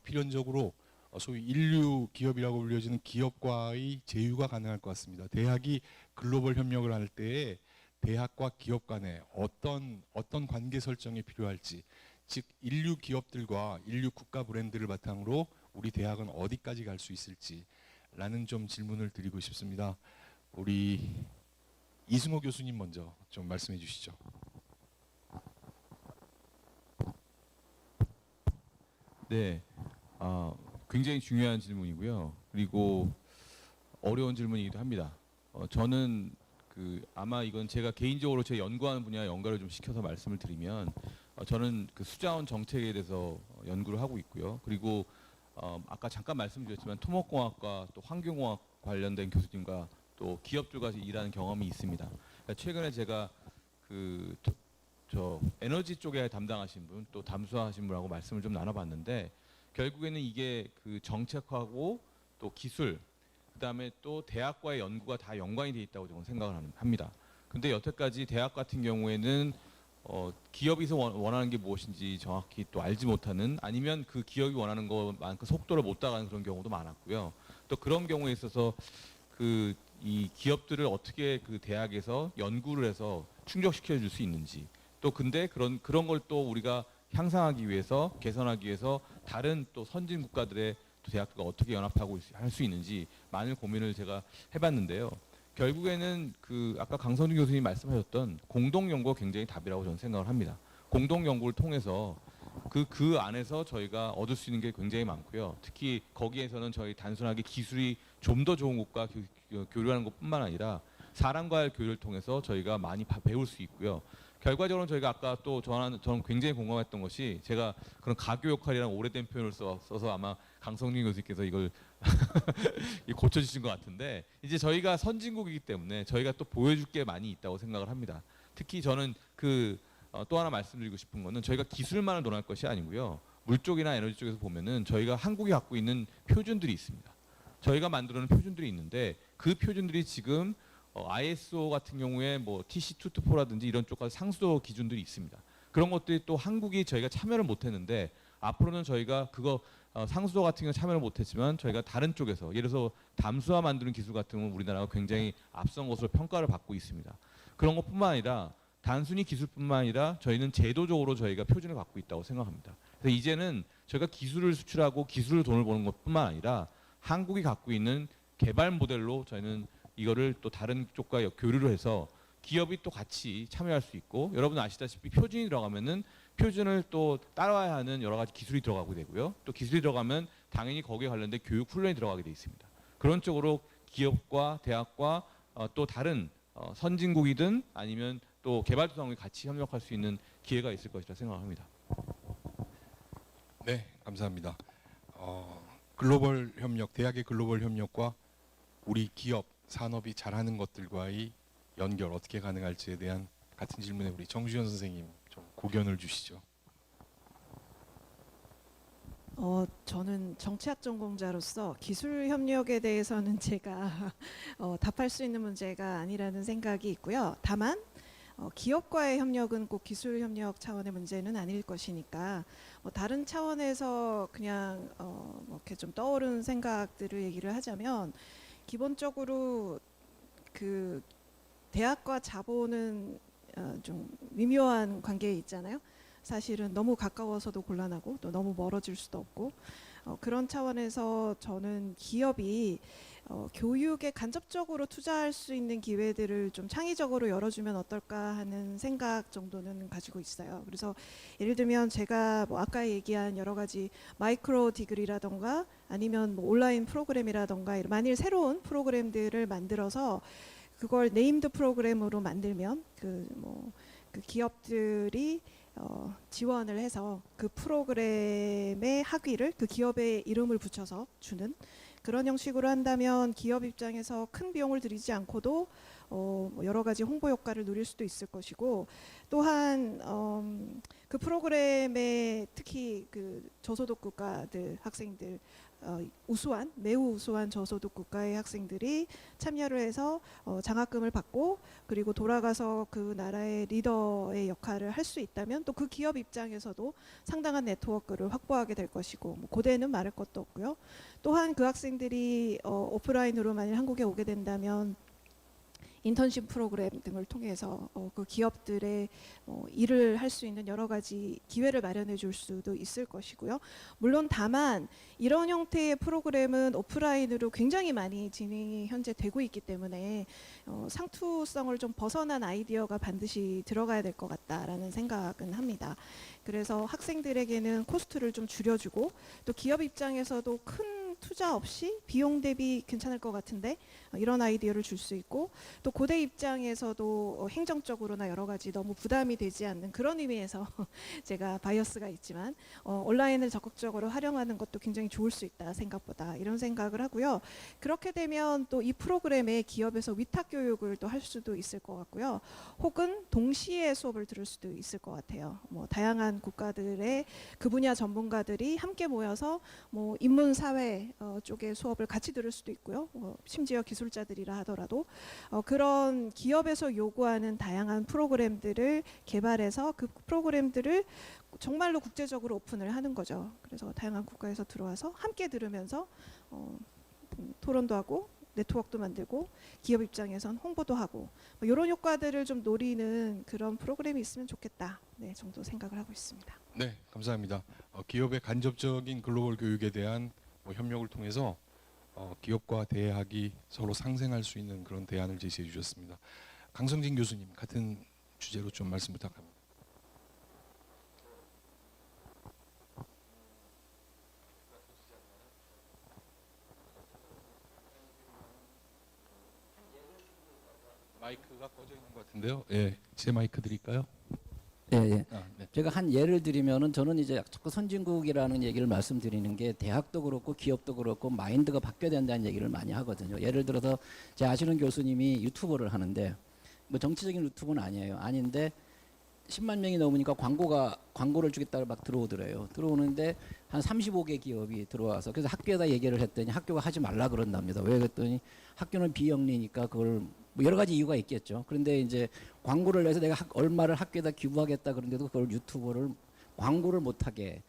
필연적으로 소위 인류 기업이라고 불려지는 기업과의 제휴가 가능할 것 같습니다. 대학이 글로벌 협력을 할 때에 대학과 기업 간에 어떤 관계 설정이 필요할지, 즉 인류 기업들과 인류 국가 브랜드를 바탕으로 우리 대학은 어디까지 갈 수 있을지라는 좀 질문을 드리고 싶습니다. 우리 이승호 교수님 먼저 좀 말씀해 주시죠. 네, 굉장히 중요한 질문이고요. 그리고 어려운 질문이기도 합니다. 저는 아마 이건 제가 개인적으로 제 연구하는 분야와 연관을 좀 시켜서 말씀을 드리면 저는 그 수자원 정책에 대해서 연구를 하고 있고요. 그리고 아까 잠깐 말씀드렸지만 토목공학과 또 환경공학 관련된 교수님과 또 기업들과 일하는 경험이 있습니다. 그러니까 최근에 제가 저 에너지 쪽에 담당하신 분, 또 담수하신 분하고 말씀을 좀 나눠봤는데 결국에는 이게 그 정책하고 또 기술, 그다음에 또 대학과의 연구가 다 연관이 돼 있다고 저는 생각을 합니다. 근데 여태까지 대학 같은 경우에는 기업에서 원하는 게 무엇인지 정확히 또 알지 못하는, 아니면 그 기업이 원하는 것만큼 속도를 못 따라가는 그런 경우도 많았고요. 또 그런 경우에 있어서 이 기업들을 어떻게 그 대학에서 연구를 해서 충족시켜 줄 수 있는지, 또 근데 그런 걸 또 우리가 향상하기 위해서, 개선하기 위해서 다른 또 선진 국가들의 또 대학들과 어떻게 연합하고 할 수 있는지 많은 고민을 제가 해봤는데요. 결국에는 아까 강선우 교수님이 말씀하셨던 공동 연구가 굉장히 답이라고 저는 생각을 합니다. 공동 연구를 통해서 그 안에서 저희가 얻을 수 있는 게 굉장히 많고요. 특히 거기에서는 저희 단순하게 기술이 좀 더 좋은 곳과 교류하는 것뿐만 아니라 사람과의 교류를 통해서 저희가 많이 배울 수 있고요. 결과적으로 저희가 아까 또 저는 굉장히 공감했던 것이, 제가 그런 가교 역할이라는 오래된 표현을 써서 아마 강성민 교수님께서 이걸 고쳐주신 것 같은데, 이제 저희가 선진국이기 때문에 저희가 또 보여줄 게 많이 있다고 생각을 합니다. 특히 저는 또 하나 말씀드리고 싶은 거는 저희가 기술만을 논할 것이 아니고요. 물 쪽이나 에너지 쪽에서 보면은 저희가 한국이 갖고 있는 표준들이 있습니다. 저희가 만들어낸 표준들이 있는데 그 표준들이 지금 ISO 같은 경우에 뭐 TC224라든지 이런 쪽까지 상수도 기준들이 있습니다. 그런 것들이 또 한국이 저희가 참여를 못했는데 앞으로는 저희가 그거 상수도 같은 경우 참여를 못했지만 저희가 다른 쪽에서, 예를 들어서 담수화 만드는 기술 같은 경우 우리나라가 굉장히 앞선 것으로 평가를 받고 있습니다. 그런 것뿐만 아니라 단순히 기술뿐만 아니라 저희는 제도적으로 저희가 표준을 갖고 있다고 생각합니다. 그래서 이제는 저희가 기술을 수출하고 기술을 돈을 버는 것뿐만 아니라 한국이 갖고 있는 개발 모델로 저희는 이거를 또 다른 쪽과 교류를 해서 기업이 또 같이 참여할 수 있고, 여러분 아시다시피 표준이 들어가면은 표준을 또 따라와야 하는 여러 가지 기술이 들어가게 되고요. 또 기술이 들어가면 당연히 거기에 관련된 교육 훈련이 들어가게 돼 있습니다. 그런 쪽으로 기업과 대학과 또 다른 선진국이든 아니면 또 개발도상국이 같이 협력할 수 있는 기회가 있을 것이라 생각합니다. 네, 감사합니다. 글로벌 협력, 대학의 글로벌 협력과 우리 기업, 산업이 잘하는 것들과의 연결 어떻게 가능할지에 대한 같은 질문에 우리 정주현 선생님 좀 고견을 주시죠. 저는 정치학 전공자로서 기술 협력에 대해서는 제가 답할 수 있는 문제가 아니라는 생각이 있고요. 다만 기업과의 협력은 꼭 기술 협력 차원의 문제는 아닐 것이니까 다른 차원에서 그냥 뭐 이렇게 좀 떠오르는 생각들을 얘기를 하자면 기본적으로 그 대학과 자본은 좀 미묘한 관계에 있잖아요. 사실은 너무 가까워서도 곤란하고 또 너무 멀어질 수도 없고 그런 차원에서 저는 기업이 교육에 간접적으로 투자할 수 있는 기회들을 좀 창의적으로 열어주면 어떨까 하는 생각 정도는 가지고 있어요. 그래서 예를 들면 제가 뭐 아까 얘기한 여러 가지 마이크로 디그리라던가 아니면 뭐 온라인 프로그램이라던가 만일 새로운 프로그램들을 만들어서 그걸 네임드 프로그램으로 만들면 그 기업들이 지원을 해서 그 프로그램의 학위를 그 기업의 이름을 붙여서 주는 그런 형식으로 한다면 기업 입장에서 큰 비용을 들이지 않고도 뭐 여러 가지 홍보 효과를 누릴 수도 있을 것이고 또한 그 프로그램에 특히 그 저소득 국가들 학생들 매우 우수한 저소득 국가의 학생들이 참여를 해서 장학금을 받고 그리고 돌아가서 그 나라의 리더의 역할을 할 수 있다면 또 그 기업 입장에서도 상당한 네트워크를 확보하게 될 것이고 뭐 고대는 말할 것도 없고요. 또한 그 학생들이 오프라인으로 만일 한국에 오게 된다면 인턴십 프로그램 등을 통해서 그 기업들의 일을 할 수 있는 여러 가지 기회를 마련해 줄 수도 있을 것이고요. 물론 다만 이런 형태의 프로그램은 오프라인으로 굉장히 많이 진행이 현재 되고 있기 때문에 상투성을 좀 벗어난 아이디어가 반드시 들어가야 될 것 같다라는 생각은 합니다. 그래서 학생들에게는 코스트를 좀 줄여주고 또 기업 입장에서도 큰 투자 없이 비용 대비 괜찮을 것 같은데 이런 아이디어를 줄 수 있고 또 고대 입장에서도 행정적으로나 여러 가지 너무 부담이 되지 않는 그런 의미에서 제가 바이어스가 있지만 온라인을 적극적으로 활용하는 것도 굉장히 좋을 수 있다 생각보다 이런 생각을 하고요. 그렇게 되면 또 이 프로그램에 기업에서 위탁 교육을 또 할 수도 있을 것 같고요. 혹은 동시에 수업을 들을 수도 있을 것 같아요. 뭐 다양한 국가들의 그 분야 전문가들이 함께 모여서 뭐 인문사회 쪽의 수업을 같이 들을 수도 있고요. 심지어 기술자들이라 하더라도 그런 기업에서 요구하는 다양한 프로그램들을 개발해서 그 프로그램들을 정말로 국제적으로 오픈을 하는 거죠. 그래서 다양한 국가에서 들어와서 함께 들으면서 토론도 하고 네트워크도 만들고 기업 입장에선 홍보도 하고 이런 효과들을 좀 노리는 그런 프로그램이 있으면 좋겠다. 네, 정도 생각을 하고 있습니다. 네, 감사합니다. 기업의 간접적인 글로벌 교육에 대한 협력을 통해서 기업과 대학이 서로 상생할 수 있는 그런 대안을 제시해 주셨습니다. 강성진 교수님 같은 주제로 좀 말씀 부탁합니다. 마이크가 꺼져 있는 것 같은데요. 예, 제 마이크 드릴까요? 예, 예. 네. 제가 한 예를 들면은 저는 이제 자꾸 선진국이라는 얘기를 말씀드리는 게 대학도 그렇고 기업도 그렇고 마인드가 바뀌어야 된다는 얘기를 많이 하거든요. 예를 들어서 제 아시는 교수님이 유튜버를 하는데 뭐 정치적인 유튜브는 아니에요. 아닌데 10만 명이 넘으니까 광고를 주겠다고 막 들어오더래요. 들어오는데 한 35개 기업이 들어와서 그래서 학교에다 얘기를 했더니 학교가 하지 말라 그런답니다. 왜 그랬더니 학교는 비영리니까 그걸 뭐 여러 가지 이유가 있겠죠. 그런데 이제 광고를 내서 내가 얼마를 학교에다 기부하겠다 그런데도 그걸 유튜버를 광고를 못하게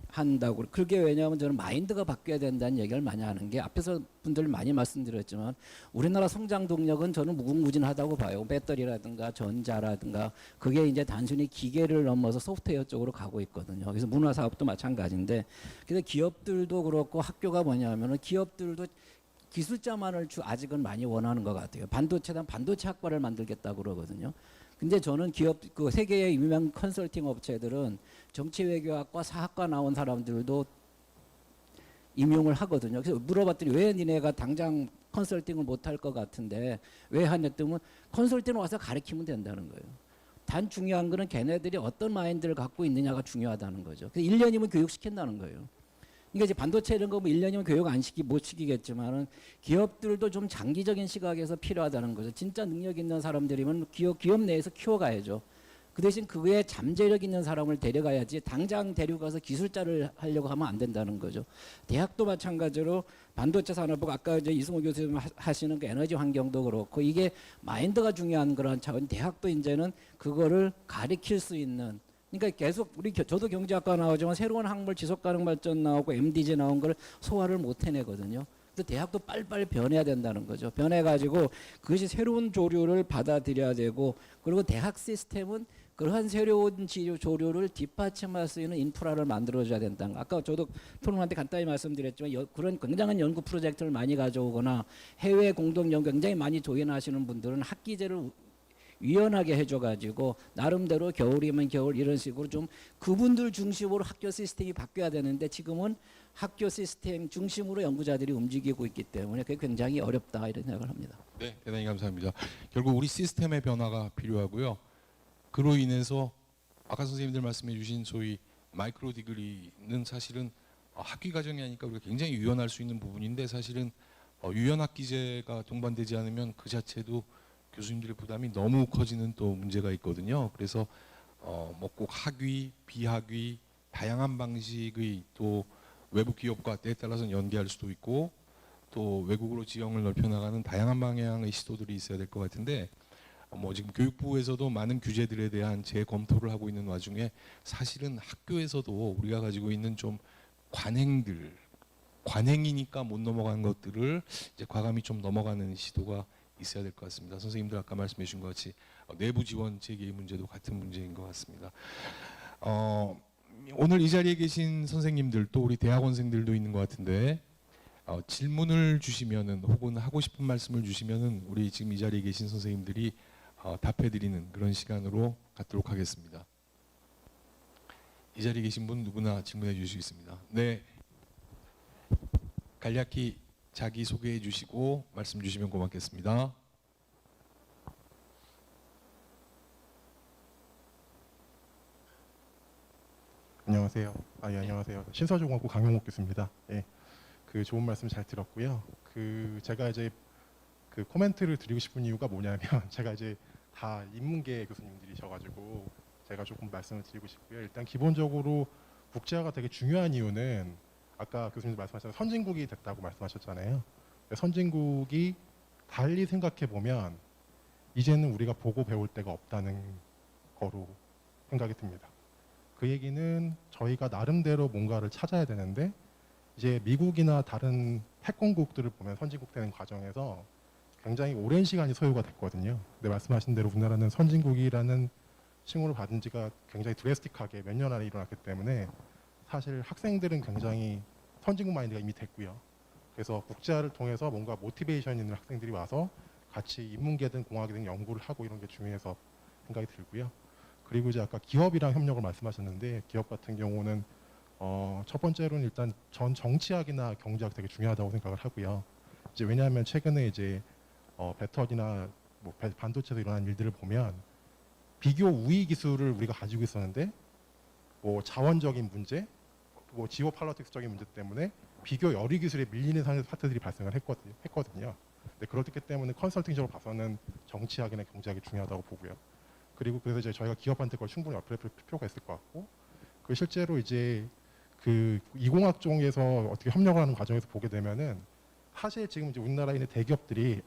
한다고. 그게 왜냐하면 저는 마인드가 바뀌어야 된다는 얘기를 많이 하는 게 앞에서 분들 많이 말씀드렸지만 우리나라 성장 동력은 저는 무궁무진하다고 봐요. 배터리라든가 전자라든가 그게 이제 단순히 기계를 넘어서 소프트웨어 쪽으로 가고 있거든요. 그래서 문화 사업도 마찬가지인데 그래서 기업들도 그렇고 학교가 뭐냐면은 기업들도 기술자만을 아직은 많이 원하는 것 같아요. 반도체 학과를 만들겠다고 그러거든요. 근데 저는 그 세계의 유명 컨설팅 업체들은 정치외교학과 사학과 나온 사람들도 임용을 하거든요. 그래서 물어봤더니 왜 니네가 당장 컨설팅을 못할 것 같은데 왜 하냐면 컨설팅을 와서 가르치면 된다는 거예요. 단 중요한 거는 걔네들이 어떤 마인드를 갖고 있느냐가 중요하다는 거죠. 그래서 1년이면 교육시킨다는 거예요. 그러니까 이제 반도체 이런 거 뭐 1년이면 교육 못 시키겠지만은 기업들도 좀 장기적인 시각에서 필요하다는 거죠. 진짜 능력 있는 사람들이면 기업 내에서 키워가야죠. 그 대신 그에 잠재력 있는 사람을 데려가야지 당장 데려가서 기술자를 하려고 하면 안 된다는 거죠. 대학도 마찬가지로 반도체 산업은 아까 이제 이승호 교수님 하시는 그 에너지 환경도 그렇고 이게 마인드가 중요한 그런 차원 대학도 이제는 그거를 가리킬 수 있는 그러니까 계속 저도 경제학과 나오지만 새로운 학물 지속 가능 발전 나오고 MDG 나온 걸 소화를 못 해내거든요. 그래서 대학도 빨리빨리 변해야 된다는 거죠. 변해가지고 그것이 새로운 조류를 받아들여야 되고 그리고 대학 시스템은 그러한 새로운 조류를 뒷받침할 수 있는 인프라를 만들어줘야 된다는 거. 아까 저도 토론한테 간단히 말씀드렸지만 그런 굉장한 연구 프로젝트를 많이 가져오거나 해외 공동 연구 굉장히 많이 조인하시는 분들은 학기제를 유연하게 해줘가지고 나름대로 겨울이면 겨울 이런 식으로 좀 그분들 중심으로 학교 시스템이 바뀌어야 되는데 지금은 학교 시스템 중심으로 연구자들이 움직이고 있기 때문에 그게 굉장히 어렵다 이런 생각을 합니다. 네, 대단히 감사합니다. 결국 우리 시스템의 변화가 필요하고요. 그로 인해서 아까 선생님들 말씀해 주신 소위 마이크로 디그리는 사실은 학위 과정이 아니까 우리가 굉장히 유연할 수 있는 부분인데 사실은 유연 학기제가 동반되지 않으면 그 자체도 교수님들의 부담이 너무 커지는 또 문제가 있거든요. 그래서 뭐 꼭 학위, 비학위, 다양한 방식의 또 외부 기업과 때에 따라서는 연계할 수도 있고 또 외국으로 지형을 넓혀나가는 다양한 방향의 시도들이 있어야 될 것 같은데 뭐 지금 교육부에서도 많은 규제들에 대한 재검토를 하고 있는 와중에 사실은 학교에서도 우리가 가지고 있는 좀 관행이니까 못 넘어간 것들을 이제 과감히 좀 넘어가는 시도가 있어야 될 것 같습니다. 선생님들 아까 말씀해 주신 것 같이 내부 지원 체계의 문제도 같은 문제인 것 같습니다. 오늘 이 자리에 계신 선생님들 또 우리 대학원생들도 있는 것 같은데 질문을 주시면은 혹은 하고 싶은 말씀을 주시면은 우리 지금 이 자리에 계신 선생님들이 답해드리는 그런 시간으로 갖도록 하겠습니다. 이 자리에 계신 분 누구나 질문해 주실 수 있습니다. 네, 간략히 자기 소개해 주시고 말씀 주시면 고맙겠습니다. 안녕하세요. 예, 안녕하세요. 신서중학교 강용옥 교수입니다. 예, 그 좋은 말씀 잘 들었고요. 제가 이제 그 코멘트를 드리고 싶은 이유가 뭐냐면 제가 이제 다 인문계 교수님들이셔가지고 제가 조금 말씀을 드리고 싶고요. 일단 기본적으로 국제화가 되게 중요한 이유는 아까 교수님도 말씀하셨던 선진국이 됐다고 말씀하셨잖아요. 선진국이 달리 생각해 보면 이제는 우리가 보고 배울 데가 없다는 거로 생각이 듭니다. 그 얘기는 저희가 나름대로 뭔가를 찾아야 되는데 이제 미국이나 다른 패권국들을 보면 선진국 되는 과정에서 굉장히 오랜 시간이 소요가 됐거든요. 근데 말씀하신 대로 우리나라는 선진국이라는 칭호를 받은 지가 굉장히 드래스틱하게 몇 년 안에 일어났기 때문에 사실 학생들은 굉장히 선진국 마인드가 이미 됐고요. 그래서 국제화를 통해서 뭔가 모티베이션 있는 학생들이 와서 같이 인문계든 공학이든 연구를 하고 이런 게 중요해서 생각이 들고요. 그리고 이제 아까 기업이랑 협력을 말씀하셨는데 기업 같은 경우는 첫 번째로는 일단 전 정치학이나 경제학 되게 중요하다고 생각을 하고요. 이제 왜냐하면 최근에 이제 배터리나 뭐 반도체에서 일어난 일들을 보면 비교 우위 기술을 우리가 가지고 있었는데 뭐 자원적인 문제, 뭐 지오 팔러틱스적인 문제 때문에 비교 열의 기술에 밀리는 사태들이 발생을 했거든요. 근데 그렇기 때문에 컨설팅적으로 봐서는 정치학이나 경제학이 중요하다고 보고요. 그리고 그래서 이제 저희가 기업한테 그걸 충분히 어필할 필요가 있을 것 같고, 그 실제로 이제 그 이공학종에서 어떻게 협력을 하는 과정에서 보게 되면은 사실 지금 이제 우리나라에 있는 대기업들이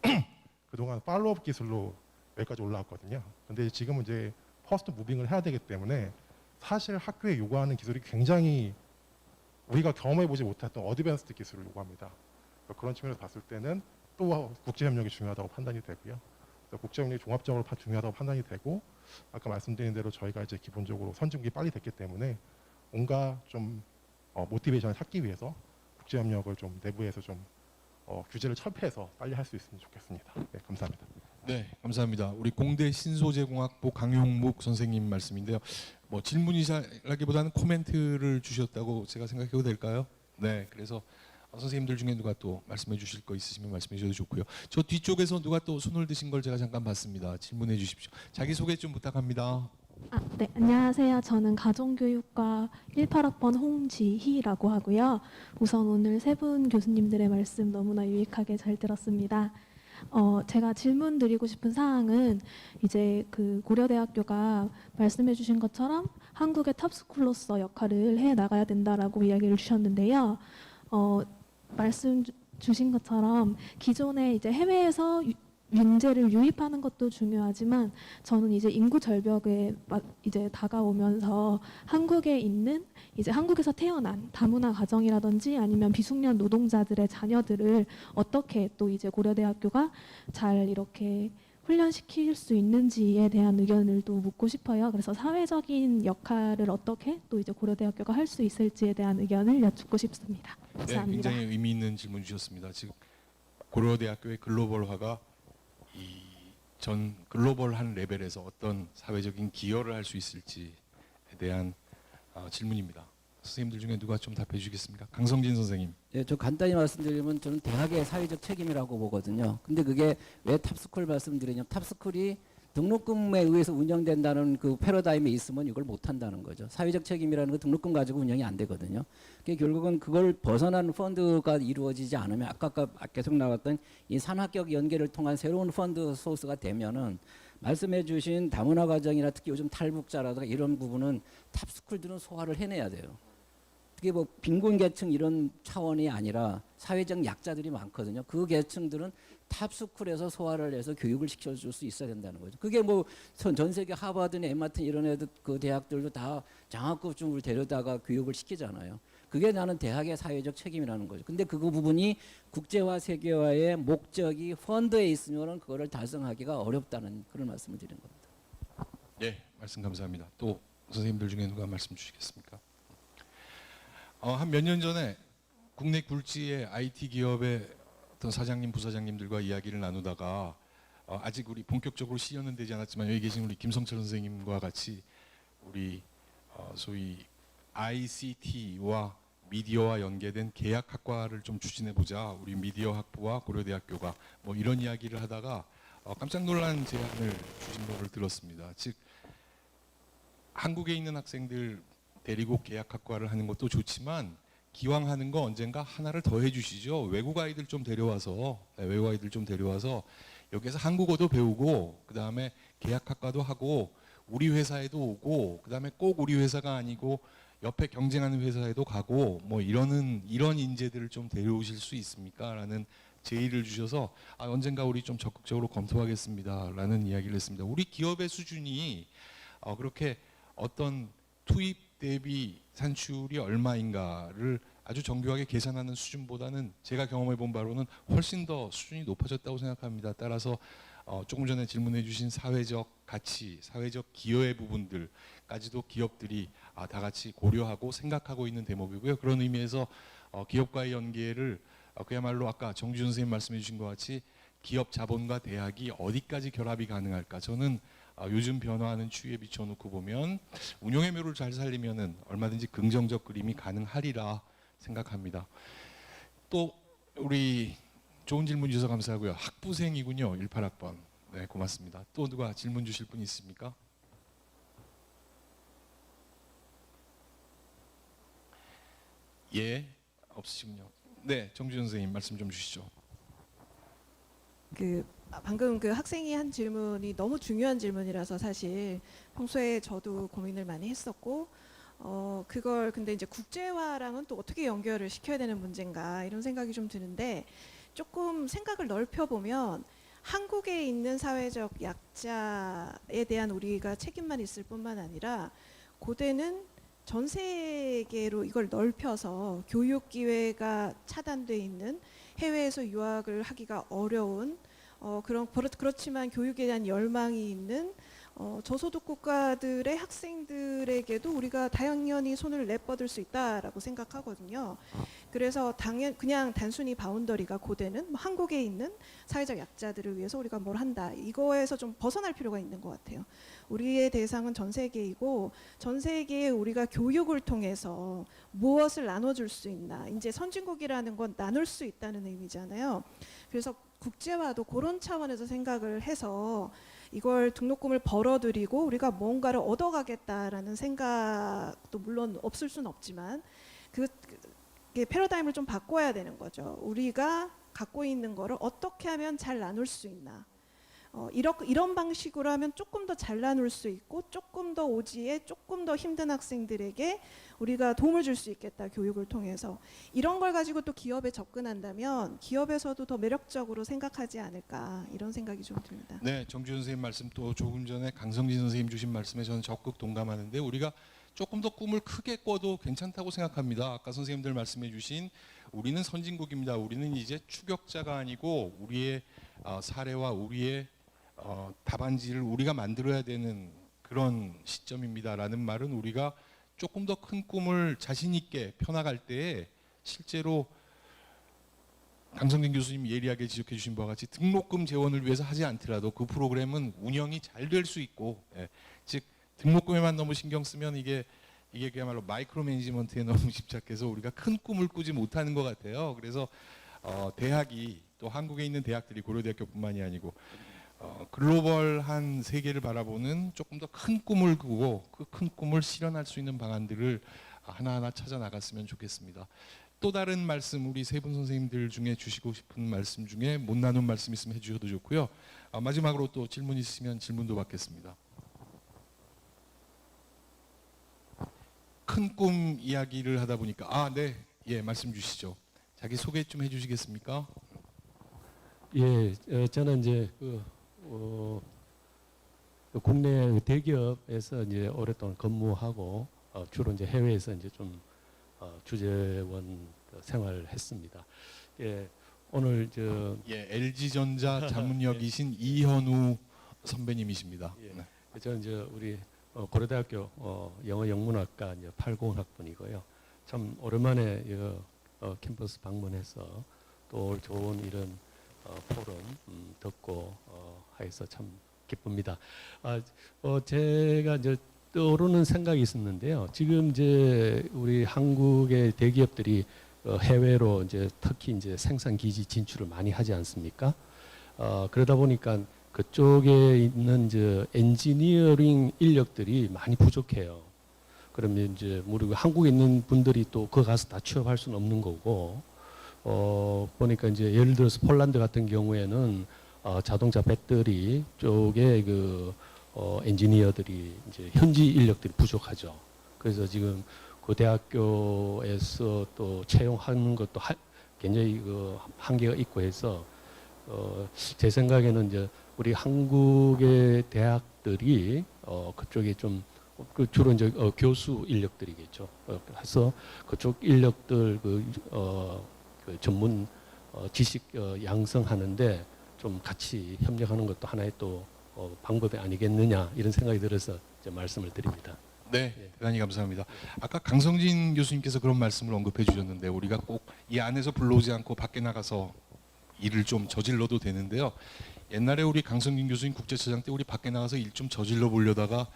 그동안 팔로업 기술로 여기까지 올라왔거든요. 근데 지금은 이제 퍼스트 무빙을 해야 되기 때문에 사실 학교에 요구하는 기술이 굉장히 우리가 경험해보지 못했던 어드밴스드 기술을 요구합니다. 그런 측면에서 봤을 때는 또 국제협력이 중요하다고 판단이 되고요. 국제협력이 종합적으로 중요하다고 판단이 되고, 아까 말씀드린 대로 저희가 이제 기본적으로 선진국이 빨리 됐기 때문에 뭔가 좀 모티베이션을 찾기 위해서 국제협력을 좀 내부에서 좀 규제를 철폐해서 빨리 할 수 있으면 좋겠습니다. 네, 감사합니다. 네, 감사합니다. 우리 공대 신소재공학부 강용묵 선생님 말씀인데요. 뭐 질문이라기보다는 코멘트를 주셨다고 제가 생각해도 될까요? 네, 그래서 선생님들 중에 누가 또 말씀해 주실 거 있으시면 말씀해 주셔도 좋고요. 저 뒤쪽에서 누가 또 손을 드신 걸 제가 잠깐 봤습니다. 질문해 주십시오. 자기소개 좀 부탁합니다. 네, 안녕하세요. 저는 가정교육과 18학번 홍지희라고 하고요. 우선 오늘 세 분 교수님들의 말씀 너무나 유익하게 잘 들었습니다. 제가 질문 드리고 싶은 사항은 이제 그 고려대학교가 말씀해 주신 것처럼 한국의 탑스쿨로서 역할을 해 나가야 된다라고 이야기를 주셨는데요. 말씀 주신 것처럼 기존에 이제 해외에서 윤제를 유입하는 것도 중요하지만 저는 이제 인구 절벽에 이제 다가오면서 한국에 있는 이제 한국에서 태어난 다문화 가정이라든지 아니면 비숙련 노동자들의 자녀들을 어떻게 또 이제 고려대학교가 잘 이렇게 훈련시킬 수 있는지에 대한 의견을 또 묻고 싶어요. 그래서 사회적인 역할을 어떻게 또 이제 고려대학교가 할 수 있을지에 대한 의견을 여쭙고 싶습니다. 네, 감사합니다. 굉장히 의미 있는 질문 주셨습니다. 지금 고려대학교의 글로벌화가 이 전 글로벌한 레벨에서 어떤 사회적인 기여를 할 수 있을지에 대한 질문입니다. 선생님들 중에 누가 좀 답해 주시겠습니까? 강성진 선생님. 예, 저 간단히 말씀드리면 저는 대학의 사회적 책임이라고 보거든요. 근데 그게 왜 탑스쿨 말씀드리냐면 탑스쿨이 등록금에 의해서 운영된다는 그 패러다임에 있으면 이걸 못 한다는 거죠. 사회적 책임이라는 거 등록금 가지고 운영이 안 되거든요. 그게 결국은 그걸 벗어난 펀드가 이루어지지 않으면 아까 계속 나왔던 이 산학격 연계를 통한 새로운 펀드 소스가 되면은 말씀해 주신 다문화 가정이나 특히 요즘 탈북자라든가 이런 부분은 탑스쿨들은 소화를 해내야 돼요. 그게 뭐 빈곤 계층 이런 차원이 아니라 사회적 약자들이 많거든요. 그 계층들은 탑스쿨에서 소화를 해서 교육을 시켜줄 수 있어야 된다는 거죠. 그게 뭐 전 세계 하버드나 엠아튼 이런 애들 그 대학들도 다 장학금을 데려다가 교육을 시키잖아요. 그게 나는 대학의 사회적 책임이라는 거죠. 근데 그 부분이 국제화 세계화의 목적이 펀드에 있으면은 그거를 달성하기가 어렵다는 그런 말씀을 드리는 겁니다. 네, 말씀 감사합니다. 또 선생님들 중에 누가 말씀 주시겠습니까? 한 몇 년 전에 국내 굴지의 IT 기업의 어떤 사장님, 부사장님들과 이야기를 나누다가 아직 우리 본격적으로 시연은 되지 않았지만 여기 계신 우리 김성철 선생님과 같이 우리 소위 ICT와 미디어와 연계된 계약학과를 좀 추진해 보자. 우리 미디어 학부와 고려대학교가 뭐 이런 이야기를 하다가 깜짝 놀란 제안을 주신 거를 들었습니다. 즉 한국에 있는 학생들 데리고 계약학과를 하는 것도 좋지만 기왕 하는 거 언젠가 하나를 더 해주시죠. 외국 아이들 좀 데려와서 여기서 한국어도 배우고 그 다음에 계약학과도 하고 우리 회사에도 오고 그 다음에 꼭 우리 회사가 아니고 옆에 경쟁하는 회사에도 가고 뭐 이런 인재들을 좀 데려오실 수 있습니까? 라는 제의를 주셔서 언젠가 우리 좀 적극적으로 검토하겠습니다. 라는 이야기를 했습니다. 우리 기업의 수준이 그렇게 어떤 투입 대비 산출이 얼마인가를 아주 정교하게 계산하는 수준보다는 제가 경험해 본 바로는 훨씬 더 수준이 높아졌다고 생각합니다. 따라서 조금 전에 질문해 주신 사회적 가치, 사회적 기여의 부분들까지도 기업들이 다 같이 고려하고 생각하고 있는 대목이고요. 그런 의미에서 기업과의 연계를 그야말로 아까 정주현 선생님 말씀해 주신 것 같이 기업 자본과 대학이 어디까지 결합이 가능할까? 저는 요즘 변화하는 추이에 비춰놓고 보면 운용의 묘를 잘 살리면은 얼마든지 긍정적 그림이 가능하리라 생각합니다. 또 우리 좋은 질문 주셔서 감사하고요. 학부생이군요. 18학번. 네, 고맙습니다. 또 누가 질문 주실 분 있습니까? 예, 없으시군요. 네, 정주현 선생님 말씀 좀 주시죠. 방금 그 학생이 한 질문이 너무 중요한 질문이라서 사실 평소에 저도 고민을 많이 했었고 그걸 근데 이제 국제화랑은 또 어떻게 연결을 시켜야 되는 문제인가 이런 생각이 좀 드는데 조금 생각을 넓혀 보면 한국에 있는 사회적 약자에 대한 우리가 책임만 있을 뿐만 아니라 고대는 전 세계로 이걸 넓혀서 교육 기회가 차단돼 있는 해외에서 유학을 하기가 어려운 그렇지만 교육에 대한 열망이 있는 저소득 국가들의 학생들에게도 우리가 당연히 손을 내뻗을 수 있다라고 생각하거든요. 그래서 그냥 단순히 바운더리가 고대는 한국에 있는 사회적 약자들을 위해서 우리가 뭘 한다 이거에서 좀 벗어날 필요가 있는 것 같아요. 우리의 대상은 전 세계이고 전 세계에 우리가 교육을 통해서 무엇을 나눠줄 수 있나 이제 선진국이라는 건 나눌 수 있다는 의미잖아요. 그래서 국제화도 그런 차원에서 생각을 해서 이걸 등록금을 벌어들이고 우리가 뭔가를 얻어가겠다라는 생각도 물론 없을 수는 없지만 그 패러다임을 좀 바꿔야 되는 거죠. 우리가 갖고 있는 거를 어떻게 하면 잘 나눌 수 있나. 이런 방식으로 하면 조금 더 잘 나눌 수 있고 조금 더 오지에 조금 더 힘든 학생들에게 우리가 도움을 줄 수 있겠다. 교육을 통해서 이런 걸 가지고 또 기업에 접근한다면 기업에서도 더 매력적으로 생각하지 않을까 이런 생각이 좀 듭니다. 네, 정주현 선생님 말씀 또 조금 전에 강성진 선생님 주신 말씀에 저는 적극 동감하는데 우리가 조금 더 꿈을 크게 꿔도 괜찮다고 생각합니다. 아까 선생님들 말씀해 주신 우리는 선진국입니다. 우리는 이제 추격자가 아니고 우리의 사례와 우리의 답안지를 우리가 만들어야 되는 그런 시점입니다라는 말은 우리가 조금 더 큰 꿈을 자신 있게 펴나갈 때에 실제로 강성진 교수님 예리하게 지적해 주신 바와 같이 등록금 재원을 위해서 하지 않더라도 그 프로그램은 운영이 잘 될 수 있고, 즉 등록금에만 너무 신경 쓰면 이게 그야말로 마이크로 매니지먼트에 너무 집착해서 우리가 큰 꿈을 꾸지 못하는 것 같아요. 그래서 대학이 또 한국에 있는 대학들이 고려대학교뿐만이 아니고 글로벌한 세계를 바라보는 조금 더 큰 꿈을 꾸고 그 큰 꿈을 실현할 수 있는 방안들을 하나하나 찾아 나갔으면 좋겠습니다. 또 다른 말씀 우리 세 분 선생님들 중에 주시고 싶은 말씀 중에 못 나눈 말씀 있으면 해주셔도 좋고요. 마지막으로 또 질문 있으면 질문도 받겠습니다. 큰 꿈 이야기를 하다 보니까 예, 말씀 주시죠. 자기 소개 좀 해주시겠습니까? 예, 저는 이제 국내 대기업에서 이제 오랫동안 근무하고 주로 이제 해외에서 이제 좀 주재원 생활했습니다. 예, 오늘 LG전자 자문역이신 이현우 선배님이십니다. 예, 네. 저는 이제 우리 고려대학교 영어 영문학과 이제 80학번이고요. 참 오랜만에 캠퍼스 방문해서 또 좋은 이런 포럼 듣고 해서 참 기쁩니다. 제가 이제 떠오르는 생각이 있었는데요. 지금 이제 우리 한국의 대기업들이 해외로 이제 특히 이제 생산 기지 진출을 많이 하지 않습니까? 그러다 보니까 그쪽에 있는 이제 엔지니어링 인력들이 많이 부족해요. 그러면 이제 우리 한국에 있는 분들이 또 그 가서 다 취업할 수는 없는 거고, 보니까 이제 예를 들어서 폴란드 같은 경우에는 자동차 배터리 쪽에 엔지니어들이 이제 현지 인력들이 부족하죠. 그래서 지금 그 대학교에서 또 채용하는 것도 굉장히 한계가 있고 해서 제 생각에는 이제 우리 한국의 대학들이 그쪽에 좀 주로 이제 교수 인력들이겠죠. 그래서 그쪽 인력들 그 전문 지식 양성하는데 좀 같이 협력하는 것도 하나의 또 방법이 아니겠느냐 이런 생각이 들어서 이제 말씀을 드립니다. 네, 대단히 감사합니다. 아까 강성진 교수님께서 그런 말씀을 언급해 주셨는데 우리가 꼭 이 안에서 불러오지 않고 밖에 나가서 일을 좀 저질러도 되는데요. 옛날에 우리 강성진 교수님 국제처장 때 우리 밖에 나가서 일 좀 저질러 보려다가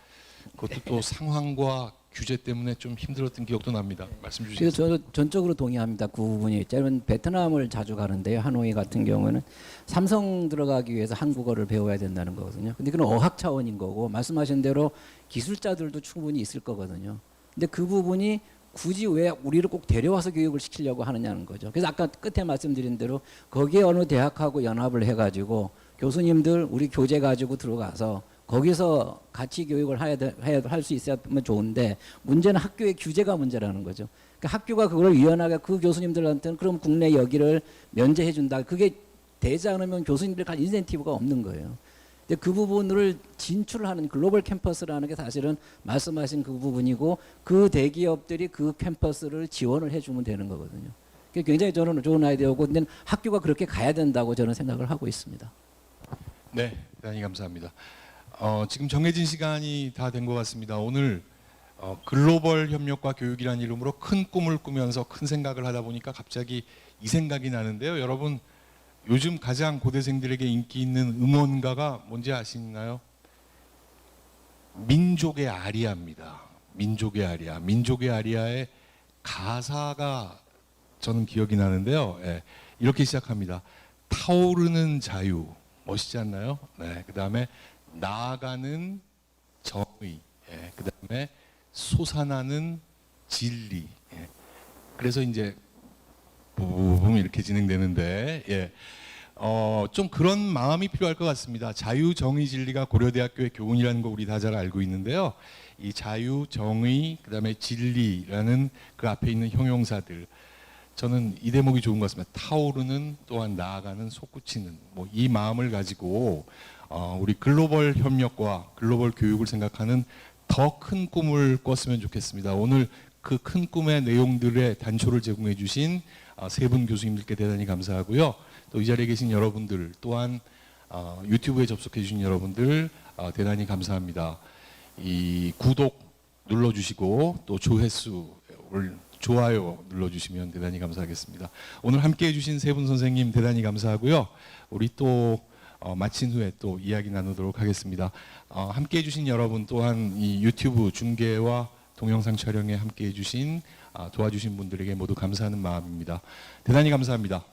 그것도 또 상황과 규제 때문에 좀 힘들었던 기억도 납니다. 말씀 그래서 주시겠어요? 저도 전적으로 동의합니다. 그 부분이. 저는 베트남을 자주 가는데요. 하노이 같은 경우는 삼성 들어가기 위해서 한국어를 배워야 된다는 거거든요. 근데 그건 어학 차원인 거고 말씀하신 대로 기술자들도 충분히 있을 거거든요. 근데 그 부분이 굳이 왜 우리를 꼭 데려와서 교육을 시키려고 하느냐는 거죠. 그래서 아까 끝에 말씀드린 대로 거기에 어느 대학하고 연합을 해가지고 교수님들 우리 교재 가지고 들어가서 거기서 같이 교육을 할 수 있으면 좋은데 문제는 학교의 규제가 문제라는 거죠. 그러니까 학교가 그걸 유연하게 그 교수님들한테는 그럼 국내 여기를 면제해 준다. 그게 되지 않으면 교수님들 갈 인센티브가 없는 거예요. 근데 그 부분을 진출하는 글로벌 캠퍼스라는 게 사실은 말씀하신 그 부분이고 그 대기업들이 그 캠퍼스를 지원을 해주면 되는 거거든요. 그게 굉장히 저는 좋은 아이디어고 근데 학교가 그렇게 가야 된다고 저는 생각을 하고 있습니다. 네, 대단히 감사합니다. 지금 정해진 시간이 다 된 것 같습니다. 오늘 글로벌 협력과 교육이라는 이름으로 큰 꿈을 꾸면서 큰 생각을 하다 보니까 갑자기 이 생각이 나는데요. 여러분 요즘 가장 고대생들에게 인기 있는 음원가가 뭔지 아시나요? 민족의 아리아입니다. 민족의 아리아. 민족의 아리아의 가사가 저는 기억이 나는데요. 이렇게 시작합니다. 타오르는 자유. 멋있지 않나요? 네. 그다음에 나아가는 정의. 그다음에 솟아나는 진리. 그래서 이제 붐 이렇게 진행되는데 좀 그런 마음이 필요할 것 같습니다. 자유, 정의, 진리가 고려대학교의 교훈이라는 거 우리 다 잘 알고 있는데요. 이 자유, 정의, 그다음에 진리라는 그 앞에 있는 형용사들, 저는 이 대목이 좋은 것 같습니다. 타오르는, 또한 나아가는, 솟구치는, 뭐 이 마음을 가지고 우리 글로벌 협력과 글로벌 교육을 생각하는 더 큰 꿈을 꿨으면 좋겠습니다. 오늘 그 큰 꿈의 내용들의 단초를 제공해 주신 세 분 교수님들께 대단히 감사하고요. 또 이 자리에 계신 여러분들, 또한 유튜브에 접속해 주신 여러분들 대단히 감사합니다. 이 구독 눌러주시고 또 조회수를 좋아요 눌러주시면 대단히 감사하겠습니다. 오늘 함께해 주신 세 분 선생님 대단히 감사하고요. 우리 또 마친 후에 또 이야기 나누도록 하겠습니다. 함께해 주신 여러분, 또한 이 유튜브 중계와 동영상 촬영에 함께해 주신 도와주신 분들에게 모두 감사하는 마음입니다. 대단히 감사합니다.